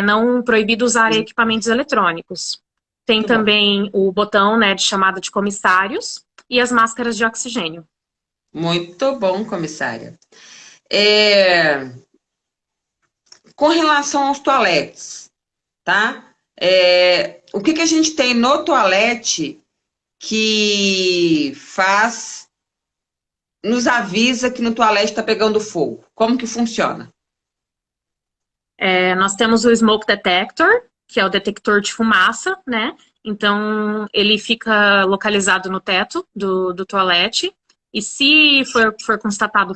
não proibido usar equipamentos eletrônicos. Tem também o botão, né, de chamada de comissários e as máscaras de oxigênio. Muito bom, comissária. Com relação aos toaletes, tá? O que a gente tem no toalete que nos avisa que no toalete está pegando fogo? Como que funciona? Nós temos o smoke detector, que é o detector de fumaça, né? Então, ele fica localizado no teto do toalete. E se for constatado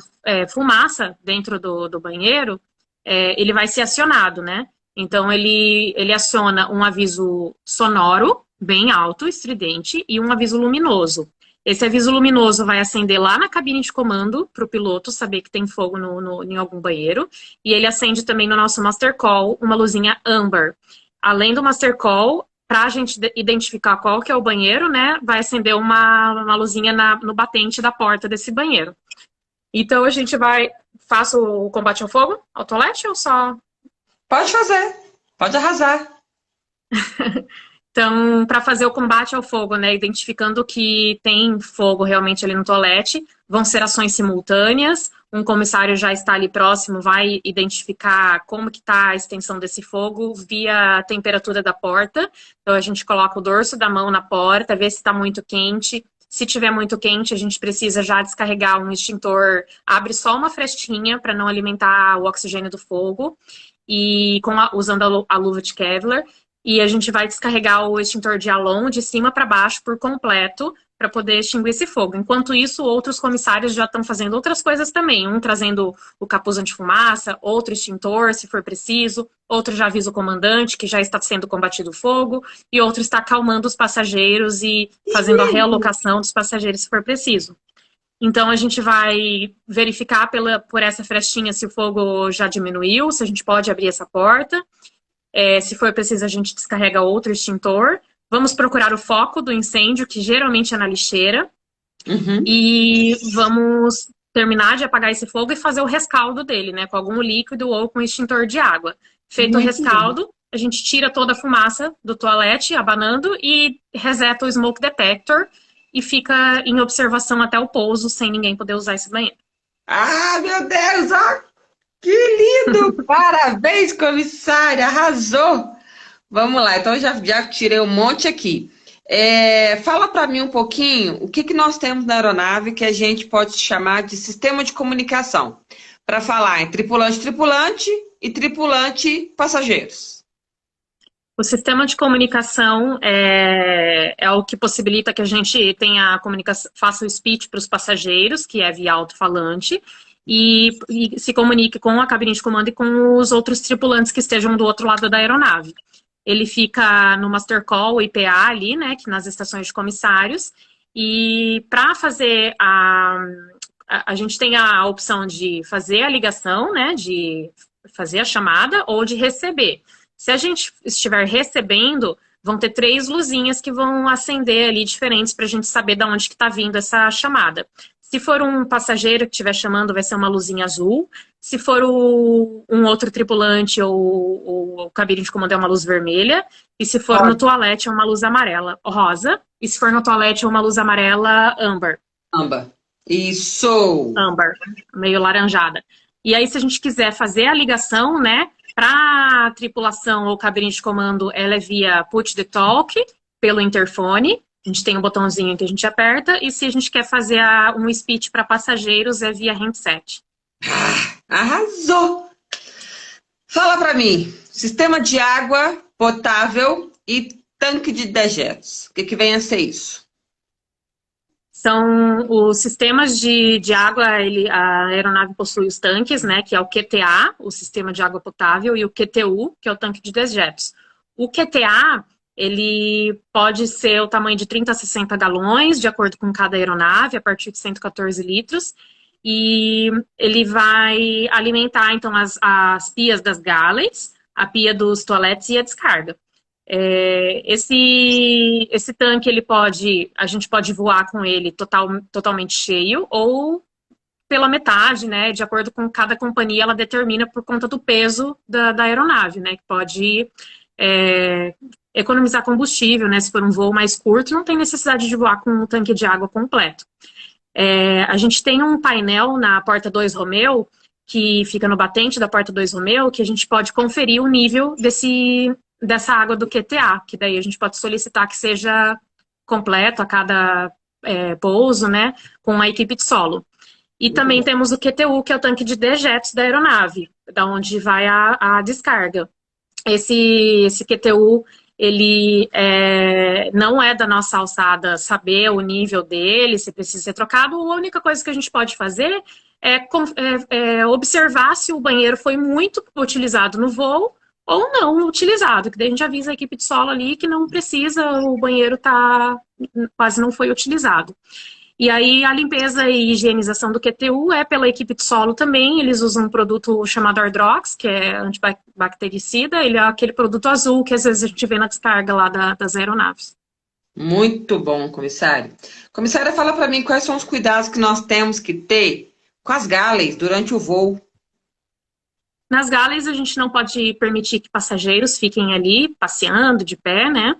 fumaça dentro do banheiro, ele vai ser acionado, né? Então, ele aciona um aviso sonoro, bem alto, estridente, e um aviso luminoso. Esse aviso luminoso vai acender lá na cabine de comando, para o piloto saber que tem fogo em algum banheiro. E ele acende também no nosso Master Call, uma luzinha amber. Além do Master Call, para a gente identificar qual que é o banheiro, né, vai acender uma luzinha no batente da porta desse banheiro. Então, a gente faço o combate ao fogo, ao toalete, ou só... Pode fazer, pode arrasar. Então, para fazer o combate ao fogo, né, identificando que tem fogo realmente ali no toalete, vão ser ações simultâneas. um comissário já está ali próximo, vai identificar como que está a extensão desse fogo via a temperatura da porta. Então, a gente coloca o dorso da mão na porta, vê se está muito quente. Se tiver muito quente, a gente precisa já descarregar um extintor, abre só uma frestinha para não alimentar o oxigênio do fogo, e usando a luva de Kevlar. E a gente vai descarregar o extintor de Alon de cima para baixo por completo, para poder extinguir esse fogo. Enquanto isso, outros comissários já estão fazendo outras coisas também. Um trazendo o capuz antifumaça, outro extintor, se for preciso. Outro já avisa o comandante que já está sendo combatido o fogo. E outro está acalmando os passageiros e fazendo a realocação dos passageiros, se for preciso. Então, a gente vai verificar por essa frestinha se o fogo já diminuiu, se a gente pode abrir essa porta. Se for preciso, a gente descarrega outro extintor. Vamos procurar o foco do incêndio, que geralmente é na lixeira. E vamos terminar de apagar esse fogo e fazer o rescaldo dele, né? Com algum líquido ou com extintor de água. Feito o rescaldo, a gente tira toda a fumaça do toalete, abanando, e reseta o smoke detector e fica em observação até o pouso, sem ninguém poder usar esse banheiro. Ah, meu Deus! Ó, que lindo! Parabéns, comissária! Arrasou! Vamos lá, então já tirei um monte aqui. Fala para mim um pouquinho o que nós temos na aeronave que a gente pode chamar de sistema de comunicação, para falar em tripulante-tripulante e tripulante-passageiros. O sistema de comunicação é o que possibilita que a gente tenha a comunicação, faça o speech para os passageiros, que é via alto-falante, e se comunique com a cabine de comando e com os outros tripulantes que estejam do outro lado da aeronave. Ele fica no Master Call, o IPA ali, né, que nas estações de comissários, e para fazer a gente tem a opção de fazer a ligação, né, de fazer a chamada ou de receber. Se a gente estiver recebendo, vão ter 3 luzinhas que vão acender ali diferentes para a gente saber de onde que está vindo essa chamada. Se for um passageiro que estiver chamando, vai ser uma luzinha azul. Se for um outro tripulante ou o cabine de comando, é uma luz vermelha. E se for no toalete, é uma luz amarela, rosa. E se for no toalete, é uma luz amarela, âmbar. Âmbar. Isso! Âmbar, meio laranjada. E aí, se a gente quiser fazer a ligação, né, para a tripulação ou cabine de comando, ela é via Put the Talk, pelo interfone. A gente tem um botãozinho que a gente aperta. E se a gente quer fazer um speech para passageiros, é via handset. Arrasou! Fala para mim, sistema de água potável e tanque de dejetos. O que vem a ser isso? São os sistemas de água, a aeronave possui os tanques, né, que é o QTA, o sistema de água potável, e o QTU, que é o tanque de dejetos. O QTA, ele pode ser o tamanho de 30 a 60 galões, de acordo com cada aeronave, a partir de 114 litros. E ele vai alimentar, então, as pias das galleys, a pia dos toaletes e a descarga. Esse tanque, a gente pode voar com ele totalmente cheio ou pela metade, né? De acordo com cada companhia, ela determina por conta do peso da aeronave, né? Que pode economizar combustível, né? Se for um voo mais curto, não tem necessidade de voar com um tanque de água completo. A gente tem um painel na porta 2 Romeo, que fica no batente da porta 2 Romeo, que a gente pode conferir o nível dessa água do QTA, que daí a gente pode solicitar que seja completo a cada pouso, né, com a equipe de solo. E também temos o QTU, que é o tanque de dejetos da aeronave, da onde vai a descarga. Esse QTU, ele não é da nossa alçada saber o nível dele, se precisa ser trocado. A única coisa que a gente pode fazer é observar se o banheiro foi muito utilizado no voo ou não utilizado, que daí a gente avisa a equipe de solo ali que não precisa, o banheiro quase não foi utilizado. E aí a limpeza e higienização do QTU é pela equipe de solo também. Eles usam um produto chamado Ardrox, que é antibactericida. Ele é aquele produto azul que às vezes a gente vê na descarga lá das aeronaves. Muito bom, comissária. Comissária, fala para mim quais são os cuidados que nós temos que ter com as galleys durante o voo. Nas galleys a gente não pode permitir que passageiros fiquem ali passeando de pé, né?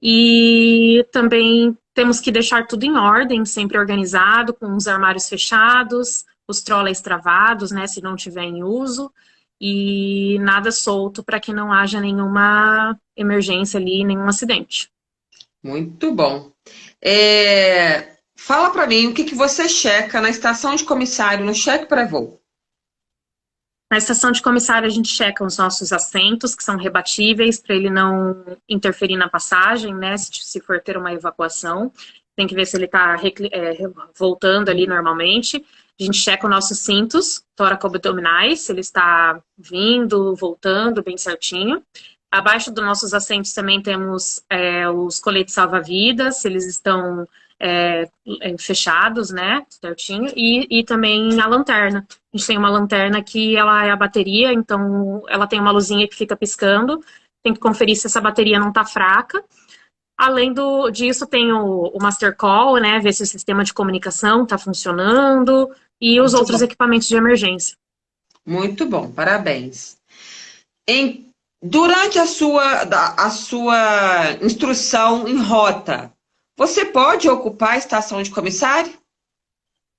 E também temos que deixar tudo em ordem, sempre organizado, com os armários fechados, os trolleys travados, né, se não tiver em uso, e nada solto para que não haja nenhuma emergência ali, nenhum acidente. Muito bom. Fala para mim o que você checa na estação de comissário, no cheque pré-voo. Na estação de comissário, a gente checa os nossos assentos, que são rebatíveis, para ele não interferir na passagem, né, se for ter uma evacuação. Tem que ver se ele está voltando ali normalmente. A gente checa os nossos cintos tóraco-abdominais, se ele está vindo, voltando bem certinho. Abaixo dos nossos assentos também temos os coletes salva-vidas, se eles estão fechados, né, certinho, e também a lanterna. A gente tem uma lanterna que ela é a bateria, então ela tem uma luzinha que fica piscando, tem que conferir se essa bateria não está fraca. Além disso, tem o Master Call, né, ver se o sistema de comunicação está funcionando, e os outros equipamentos de emergência. Muito bom, parabéns. Durante a sua instrução em rota, você pode ocupar a estação de comissário?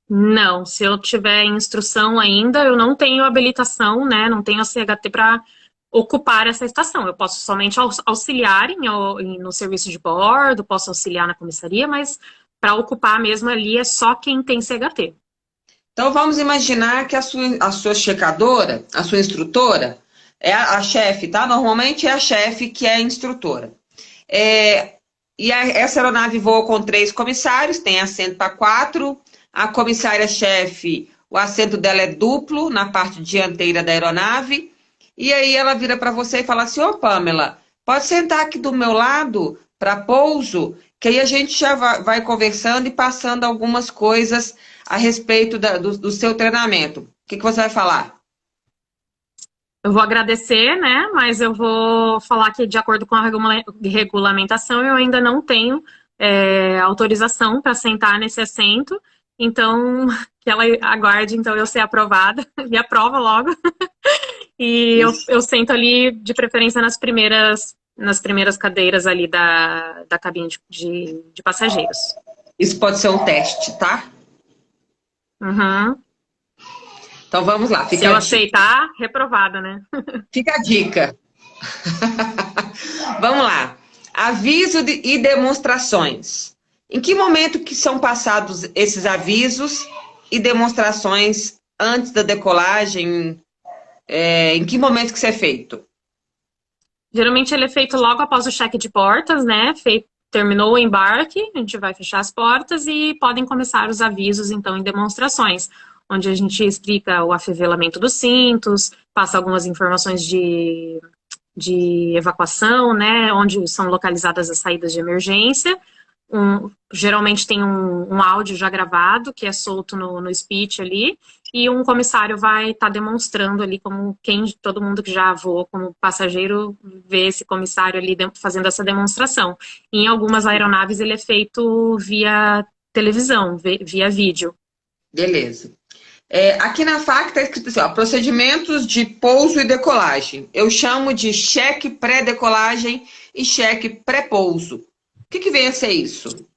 Não, se eu tiver instrução ainda, eu não tenho habilitação, né, não tenho a CHT para ocupar essa estação. Eu posso somente auxiliar no serviço de bordo, posso auxiliar na comissaria, mas para ocupar mesmo ali é só quem tem CHT. Então vamos imaginar que a sua checadora, a sua instrutora, é a chefe, tá? Normalmente é a chefe que é a instrutora. Essa aeronave voa com 3 comissários, tem assento para 4. A comissária-chefe, o assento dela é duplo na parte dianteira da aeronave. E aí ela vira para você e fala assim: ô Pamela, pode sentar aqui do meu lado para pouso, que aí a gente já vai conversando e passando algumas coisas a respeito do seu treinamento. O que você vai falar? Eu vou agradecer, né? Mas eu vou falar que, de acordo com a regulamentação, eu ainda não tenho autorização para sentar nesse assento. Então, que ela aguarde, então, eu ser aprovada. Me aprova logo. E eu sento ali, de preferência, nas primeiras cadeiras ali da cabine de passageiros. Isso pode ser um teste, tá? Uhum. Então vamos lá. Se eu aceitar, reprovada, né? Fica a dica. Vamos lá. Aviso e demonstrações. Em que momento que são passados esses avisos e demonstrações antes da decolagem? Em que momento que isso é feito? Geralmente ele é feito logo após o cheque de portas, né? Terminou o embarque, a gente vai fechar as portas e podem começar os avisos, então, em demonstrações, onde a gente explica o afivelamento dos cintos, passa algumas informações de evacuação, né? Onde são localizadas as saídas de emergência. Geralmente tem um áudio já gravado, que é solto no speech ali, e um comissário vai estar demonstrando ali como todo mundo que já voou como passageiro vê esse comissário ali fazendo essa demonstração. E em algumas aeronaves ele é feito via televisão, via vídeo. Beleza. Aqui na FAC está escrito assim, ó, procedimentos de pouso e decolagem. Eu chamo de cheque pré-decolagem e cheque pré-pouso. O que vem a ser isso?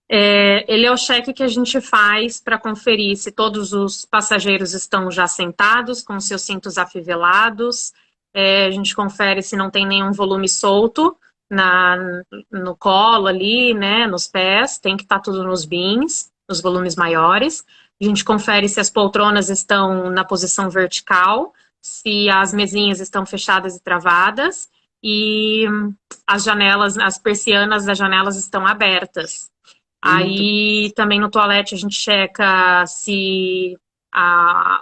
Ele é o cheque que a gente faz para conferir se todos os passageiros estão já sentados, com seus cintos afivelados. A gente confere se não tem nenhum volume solto no colo ali, né, nos pés. Tem que estar tudo nos bins, nos volumes maiores. A gente confere se as poltronas estão na posição vertical, se as mesinhas estão fechadas e travadas. E as janelas, as persianas das janelas estão abertas. Aí também no toalete a gente checa se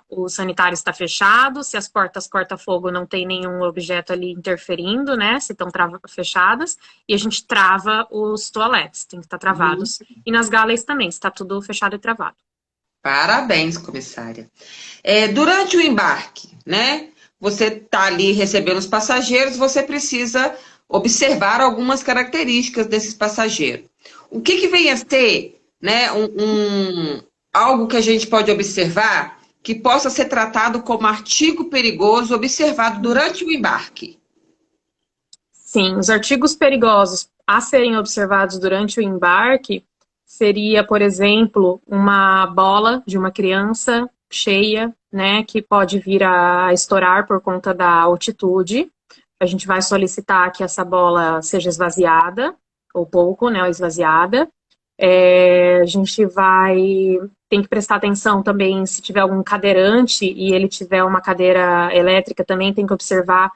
o sanitário está fechado, se as portas corta-fogo não tem nenhum objeto ali interferindo, né? Se estão fechadas. E a gente trava os toaletes, tem que estar travados. E nas galleys também, está tudo fechado e travado. Parabéns, comissária. Durante o embarque, né? Você está ali recebendo os passageiros, você precisa observar algumas características desses passageiros. O que vem a ser, né, algo que a gente pode observar que possa ser tratado como artigo perigoso observado durante o embarque? Sim, os artigos perigosos a serem observados durante o embarque seria, por exemplo, uma bola de uma criança cheia, né, que pode vir a estourar por conta da altitude. A gente vai solicitar que essa bola seja esvaziada, ou pouco, né, esvaziada. A gente tem que prestar atenção também se tiver algum cadeirante e ele tiver uma cadeira elétrica também, tem que observar.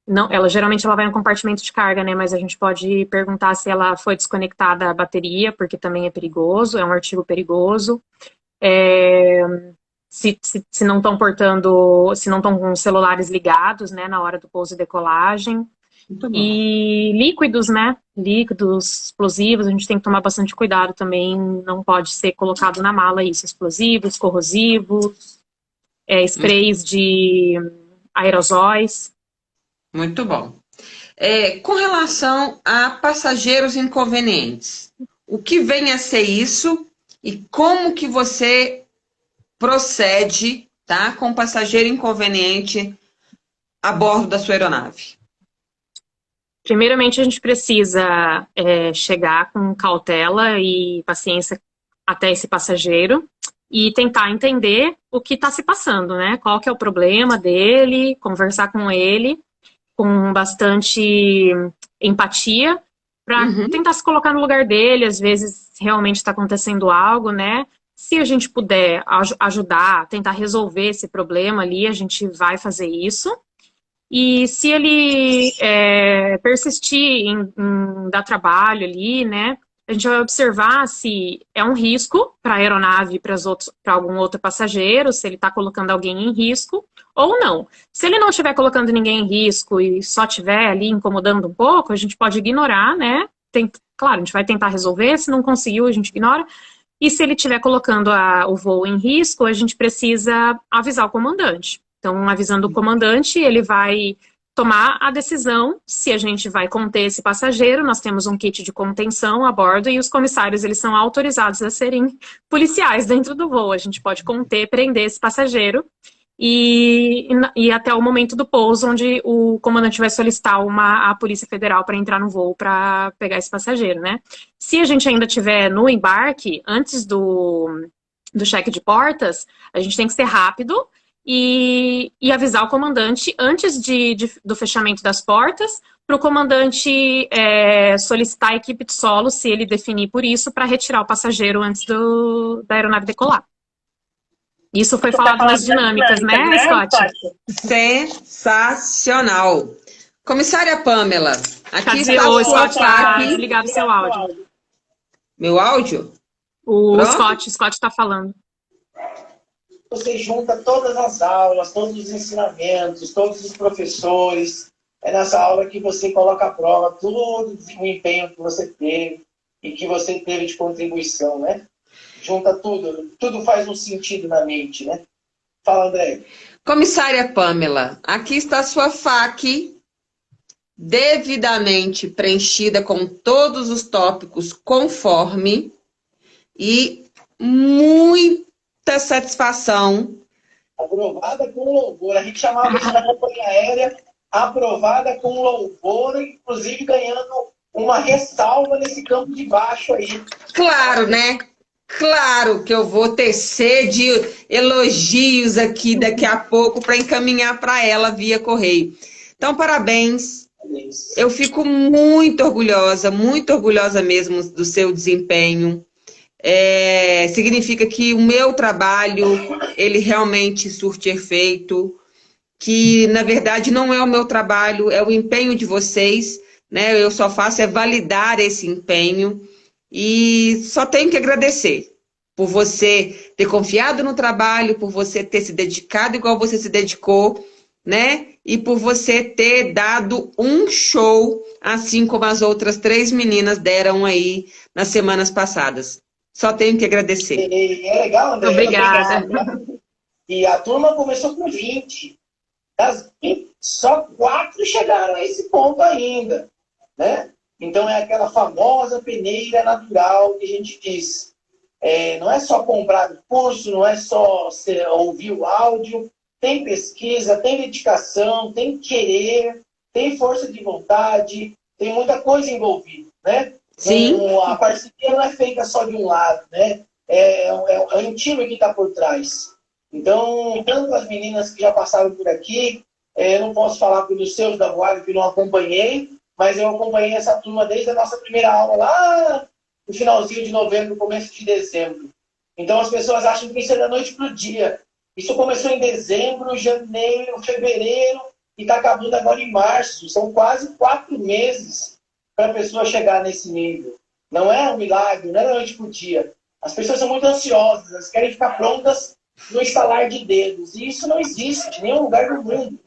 Não, geralmente ela vai no compartimento de carga, né? Mas a gente pode perguntar se ela foi desconectada a bateria, porque também é perigoso, é um artigo perigoso. Se não estão portando, se não estão com os celulares ligados, né, na hora do pouso e decolagem. E líquidos, né? Líquidos, explosivos, a gente tem que tomar bastante cuidado também, não pode ser colocado na mala isso, explosivos, corrosivos, sprays de aerosóis. Muito bom. Com relação a passageiros inconvenientes, o que vem a ser isso e como que você procede, tá, com passageiro inconveniente a bordo da sua aeronave? Primeiramente, a gente precisa chegar com cautela e paciência até esse passageiro e tentar entender o que está se passando, né? Qual que é o problema dele, conversar com ele com bastante empatia para tentar se colocar no lugar dele. Às vezes, realmente está acontecendo algo, né? Se a gente puder ajudar, tentar resolver esse problema ali, a gente vai fazer isso. E se ele persistir em dar trabalho ali, né, a gente vai observar se é um risco para a aeronave, para algum outro passageiro, se ele está colocando alguém em risco ou não. Se ele não estiver colocando ninguém em risco e só estiver ali incomodando um pouco, a gente pode ignorar, né? Claro, a gente vai tentar resolver, se não conseguiu, a gente ignora. E se ele estiver colocando o voo em risco, a gente precisa avisar o comandante. Então, avisando o comandante, ele vai tomar a decisão se a gente vai conter esse passageiro. Nós temos um kit de contenção a bordo e os comissários, eles são autorizados a serem policiais dentro do voo. A gente pode conter, prender esse passageiro e até o momento do pouso, onde o comandante vai solicitar a Polícia Federal para entrar no voo para pegar esse passageiro, né? Se a gente ainda estiver no embarque, antes do cheque de portas, a gente tem que ser rápido e avisar o comandante antes do fechamento das portas, para o comandante solicitar a equipe de solo, se ele definir por isso, para retirar o passageiro antes da aeronave decolar. Isso foi falado nas dinâmicas, né, Scott? Sensacional. Comissária Pamela, aqui está o Scott está desligado o seu áudio. Meu áudio? O Scott está falando. Você junta todas as aulas, todos os ensinamentos, todos os professores. É nessa aula que você coloca à prova todo o empenho que você teve e que você teve de contribuição, né? Junta tudo, tudo faz um sentido na mente, né? Fala, André. Comissária Pamela, aqui está a sua FAQ, devidamente preenchida com todos os tópicos conforme e muita satisfação. Aprovada com louvor. A gente chamava isso na companhia aérea, aprovada com louvor, inclusive ganhando uma ressalva nesse campo de baixo aí. Claro, né? Claro que eu vou tecer de elogios aqui daqui a pouco para encaminhar para ela via correio. Então, parabéns. Eu fico muito orgulhosa mesmo do seu desempenho. Significa que o meu trabalho, ele realmente surte efeito, que na verdade não é o meu trabalho, é o empenho de vocês, né? Eu só faço validar esse empenho. E só tenho que agradecer por você ter confiado no trabalho, por você ter se dedicado igual você se dedicou, né? E por você ter dado um show, assim como as outras 3 meninas deram aí nas semanas passadas. Só tenho que agradecer. É legal, André. Obrigada. E a turma começou com 20. Das 20, só 4 chegaram a esse ponto ainda, né? Então, é aquela famosa peneira natural que a gente diz. Não é só comprar o curso, não é só ouvir o áudio. Tem pesquisa, tem dedicação, tem querer, tem força de vontade, tem muita coisa envolvida, né? Sim. A parceria não é feita só de um lado, né? É um time que está por trás. Então, tanto as meninas que já passaram por aqui, não posso falar pelos seus da Voar, que não acompanhei, mas eu acompanhei essa turma desde a nossa primeira aula lá no finalzinho de novembro, começo de dezembro. Então, as pessoas acham que isso é da noite para o dia. Isso começou em dezembro, janeiro, fevereiro e está acabando agora em março. São quase 4 meses para a pessoa chegar nesse nível. Não é um milagre, não é da noite para o dia. As pessoas são muito ansiosas, elas querem ficar prontas no estalar de dedos. E isso não existe em nenhum lugar do mundo,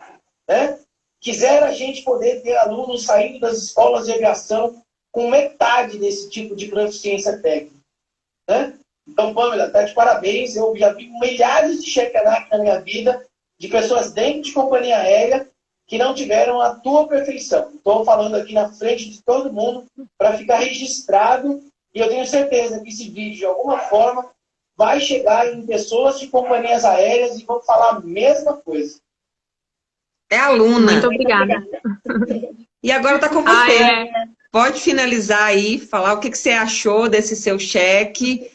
né? Quisera a gente poder ter alunos saindo das escolas de aviação com metade desse tipo de proficiência técnica, né? Então, Pamela, tá de parabéns. Eu já vi milhares de check-and na minha vida de pessoas dentro de companhia aérea que não tiveram a tua perfeição. Estou falando aqui na frente de todo mundo para ficar registrado. E eu tenho certeza que esse vídeo, de alguma forma, vai chegar em pessoas de companhias aéreas e vão falar a mesma coisa. É aluna. Muito obrigada. E agora tá com você. Pode finalizar aí, falar o que você achou desse seu cheque,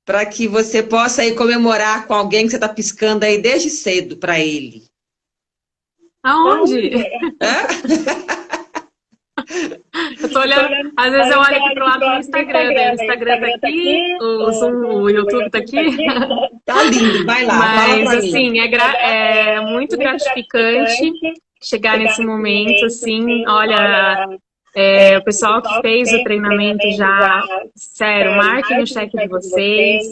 para que você possa ir comemorar com alguém que você está piscando aí desde cedo para ele. Aonde? Eu tô olhando, às vezes eu olho aqui pro lado do Instagram, né? O Instagram tá aqui, o Zoom, o YouTube tá aqui. Tá lindo, vai lá. Mas, assim, é muito gratificante chegar nesse momento, assim, olha, o pessoal que fez o treinamento já, sério, marquem o cheque de vocês.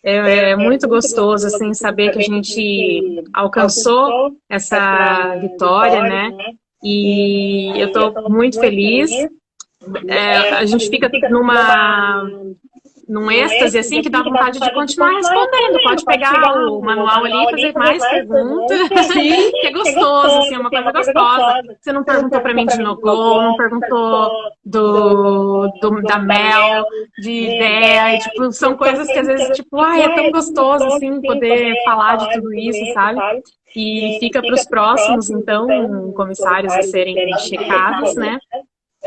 É muito gostoso, assim, saber que a gente alcançou essa vitória, né? E eu tô muito feliz. A gente fica num êxtase, assim, que dá vontade de continuar respondendo. Pode pegar o manual ali e fazer mais perguntas. Que é gostoso, assim, é uma coisa gostosa. Você não perguntou pra mim de Nogol, não perguntou da Mel, de ideia. Tipo, são coisas que às vezes, tipo, é tão gostoso, assim, poder falar de tudo isso, sabe? E fica para os próximos, então, comissários a serem checados, né?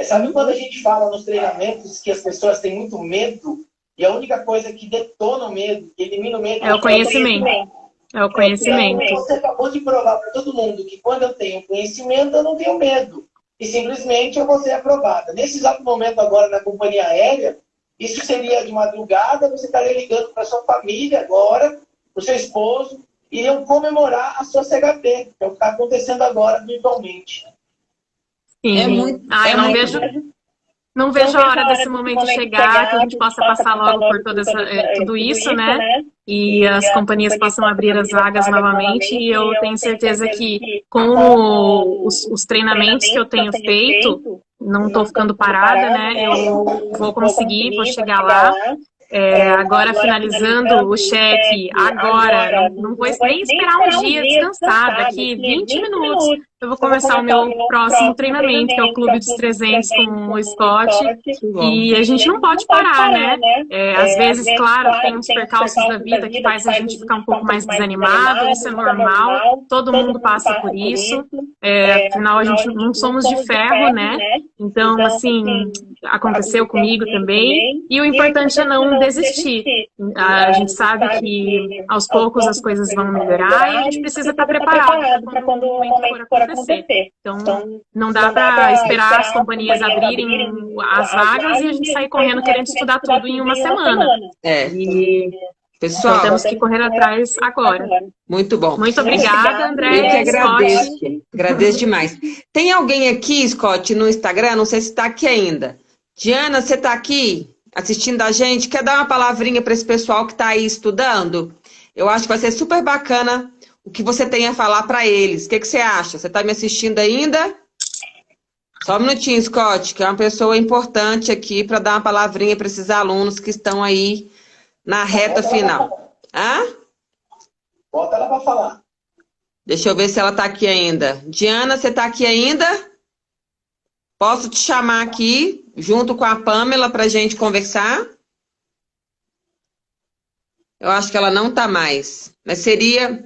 Sabe quando a gente fala nos treinamentos que as pessoas têm muito medo? E a única coisa que detona o medo, que elimina o medo... É o conhecimento. É o conhecimento. Então, você acabou de provar para todo mundo que quando eu tenho conhecimento, eu não tenho medo. E simplesmente eu vou ser aprovada. Nesse exato momento agora na companhia aérea, isso seria de madrugada, você estaria ligando para sua família agora, para o seu esposo, iriam comemorar a sua CHP, que é o que está acontecendo agora virtualmente. Sim. Não vejo a hora desse momento chegar, que a gente possa passar logo por tudo isso, né? E as companhias possam abrir as vagas novamente. E eu tenho certeza que com os treinamentos que eu tenho feito, não estou ficando parada, né? Eu vou conseguir, vou chegar lá. Agora finalizando o cheque, agora, não vou nem esperar um dia descansar, daqui 20 minutos eu vou começar o meu próximo treinamento, que é o Clube dos 300 com o Scott, e a gente não pode parar, né? Às vezes, claro, tem uns percalços da vida que faz a gente ficar um pouco mais desanimado, isso é normal, todo mundo passa por isso, afinal a gente não somos de ferro, né? Então, assim, aconteceu comigo também, e o importante é não desistir. A gente sabe que aos poucos as coisas vão melhorar e a gente precisa estar preparado para quando o momento for acontecer. Então, não dá para esperar as companhias abrirem as vagas e a gente sair correndo querendo estudar tudo em uma semana. Pessoal, então, temos que correr atrás agora. Muito bom. Muito obrigada, André. Eu que agradeço. Agradeço demais. Tem alguém aqui, Scott, no Instagram? Não sei se está aqui ainda. Diana, você está aqui assistindo a gente? Quer dar uma palavrinha para esse pessoal que está aí estudando? Eu acho que vai ser super bacana o que você tem a falar para eles. O que você acha? Você está me assistindo ainda? Só um minutinho, Scott, que é uma pessoa importante aqui para dar uma palavrinha para esses alunos que estão aí na reta final. Bota ela para falar. Deixa eu ver se ela está aqui ainda. Diana, você está aqui ainda? Posso te chamar aqui, junto com a Pamela, para a gente conversar? Eu acho que ela não está mais. Mas seria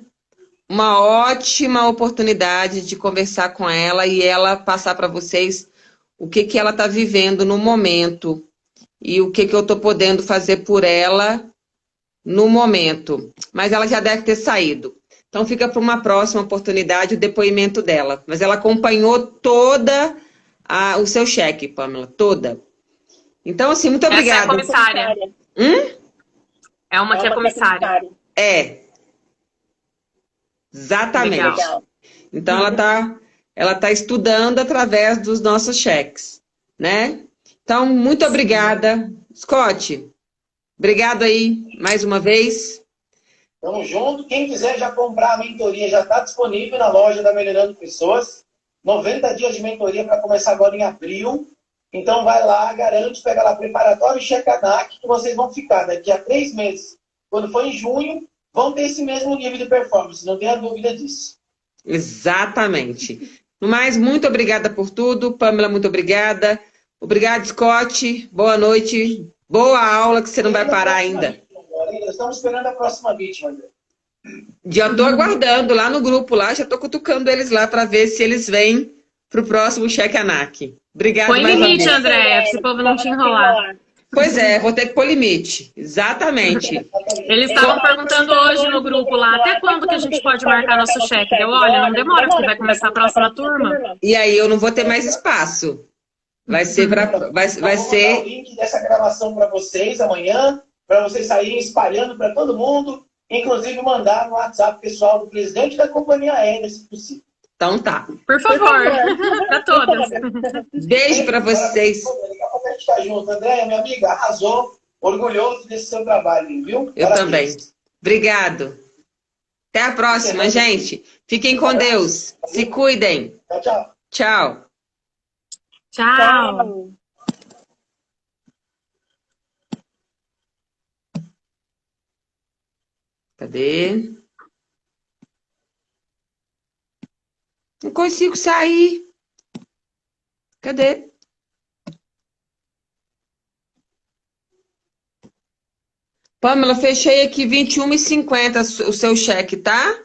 uma ótima oportunidade de conversar com ela e ela passar para vocês o que ela está vivendo no momento. e o que eu estou podendo fazer por ela no momento. Mas ela já deve ter saído. Então fica para uma próxima oportunidade o depoimento dela. Mas ela acompanhou toda o seu cheque, Pamela, toda. Então, assim, muito Essa é a obrigada. comissária. É uma que é comissária. É, exatamente. Legal. Então ela tá estudando através dos nossos cheques, né? Então, muito obrigada. Scott, obrigado aí mais uma vez. Tamo junto. Quem quiser já comprar a mentoria, já está disponível na loja da Melhorando Pessoas. 90 dias de mentoria para começar agora em abril. Então vai lá, garante, pega lá preparatório e check-a-NAC, que vocês vão ficar daqui a 3 meses. Quando for em junho, vão ter esse mesmo nível de performance, não tenha dúvida disso. Exatamente. No mais, muito obrigada por tudo. Pamela, muito obrigada. Obrigado, Scott. Boa noite. Boa aula, que você não vai parar ainda. Estamos esperando a próxima vítima, André. Já estou aguardando lá no grupo, lá, já estou cutucando eles lá para ver se eles vêm para o próximo check-a-NAC. Obrigada Põe mais uma limite, vez. Andréia, para esse povo não te enrolar. Pois é, vou ter que pôr limite. Exatamente. Eles estavam perguntando hoje no grupo lá, até quando que a gente pode marcar nosso cheque? Eu, olha, não demora, porque vai começar a próxima turma. E aí eu não vou ter mais espaço. Vai ser vai Vou mandar o ser link dessa gravação para vocês amanhã, para vocês saírem espalhando para todo mundo, inclusive mandar no WhatsApp pessoal do presidente da companhia aérea, se possível. Então tá. Por favor, para todas. Beijo para vocês. Daqui a pouco a gente está junto. Andréia, minha amiga, arrasou. Orgulhoso desse seu trabalho, viu? Eu Parabéns. também. Obrigado. Até a próxima, gente. Fiquem com Deus. Se cuidem. Tchau, tchau. Tchau. Tchau. Cadê? Não consigo sair. Cadê? Pamela, fechei aqui 21h50 o seu cheque, tá?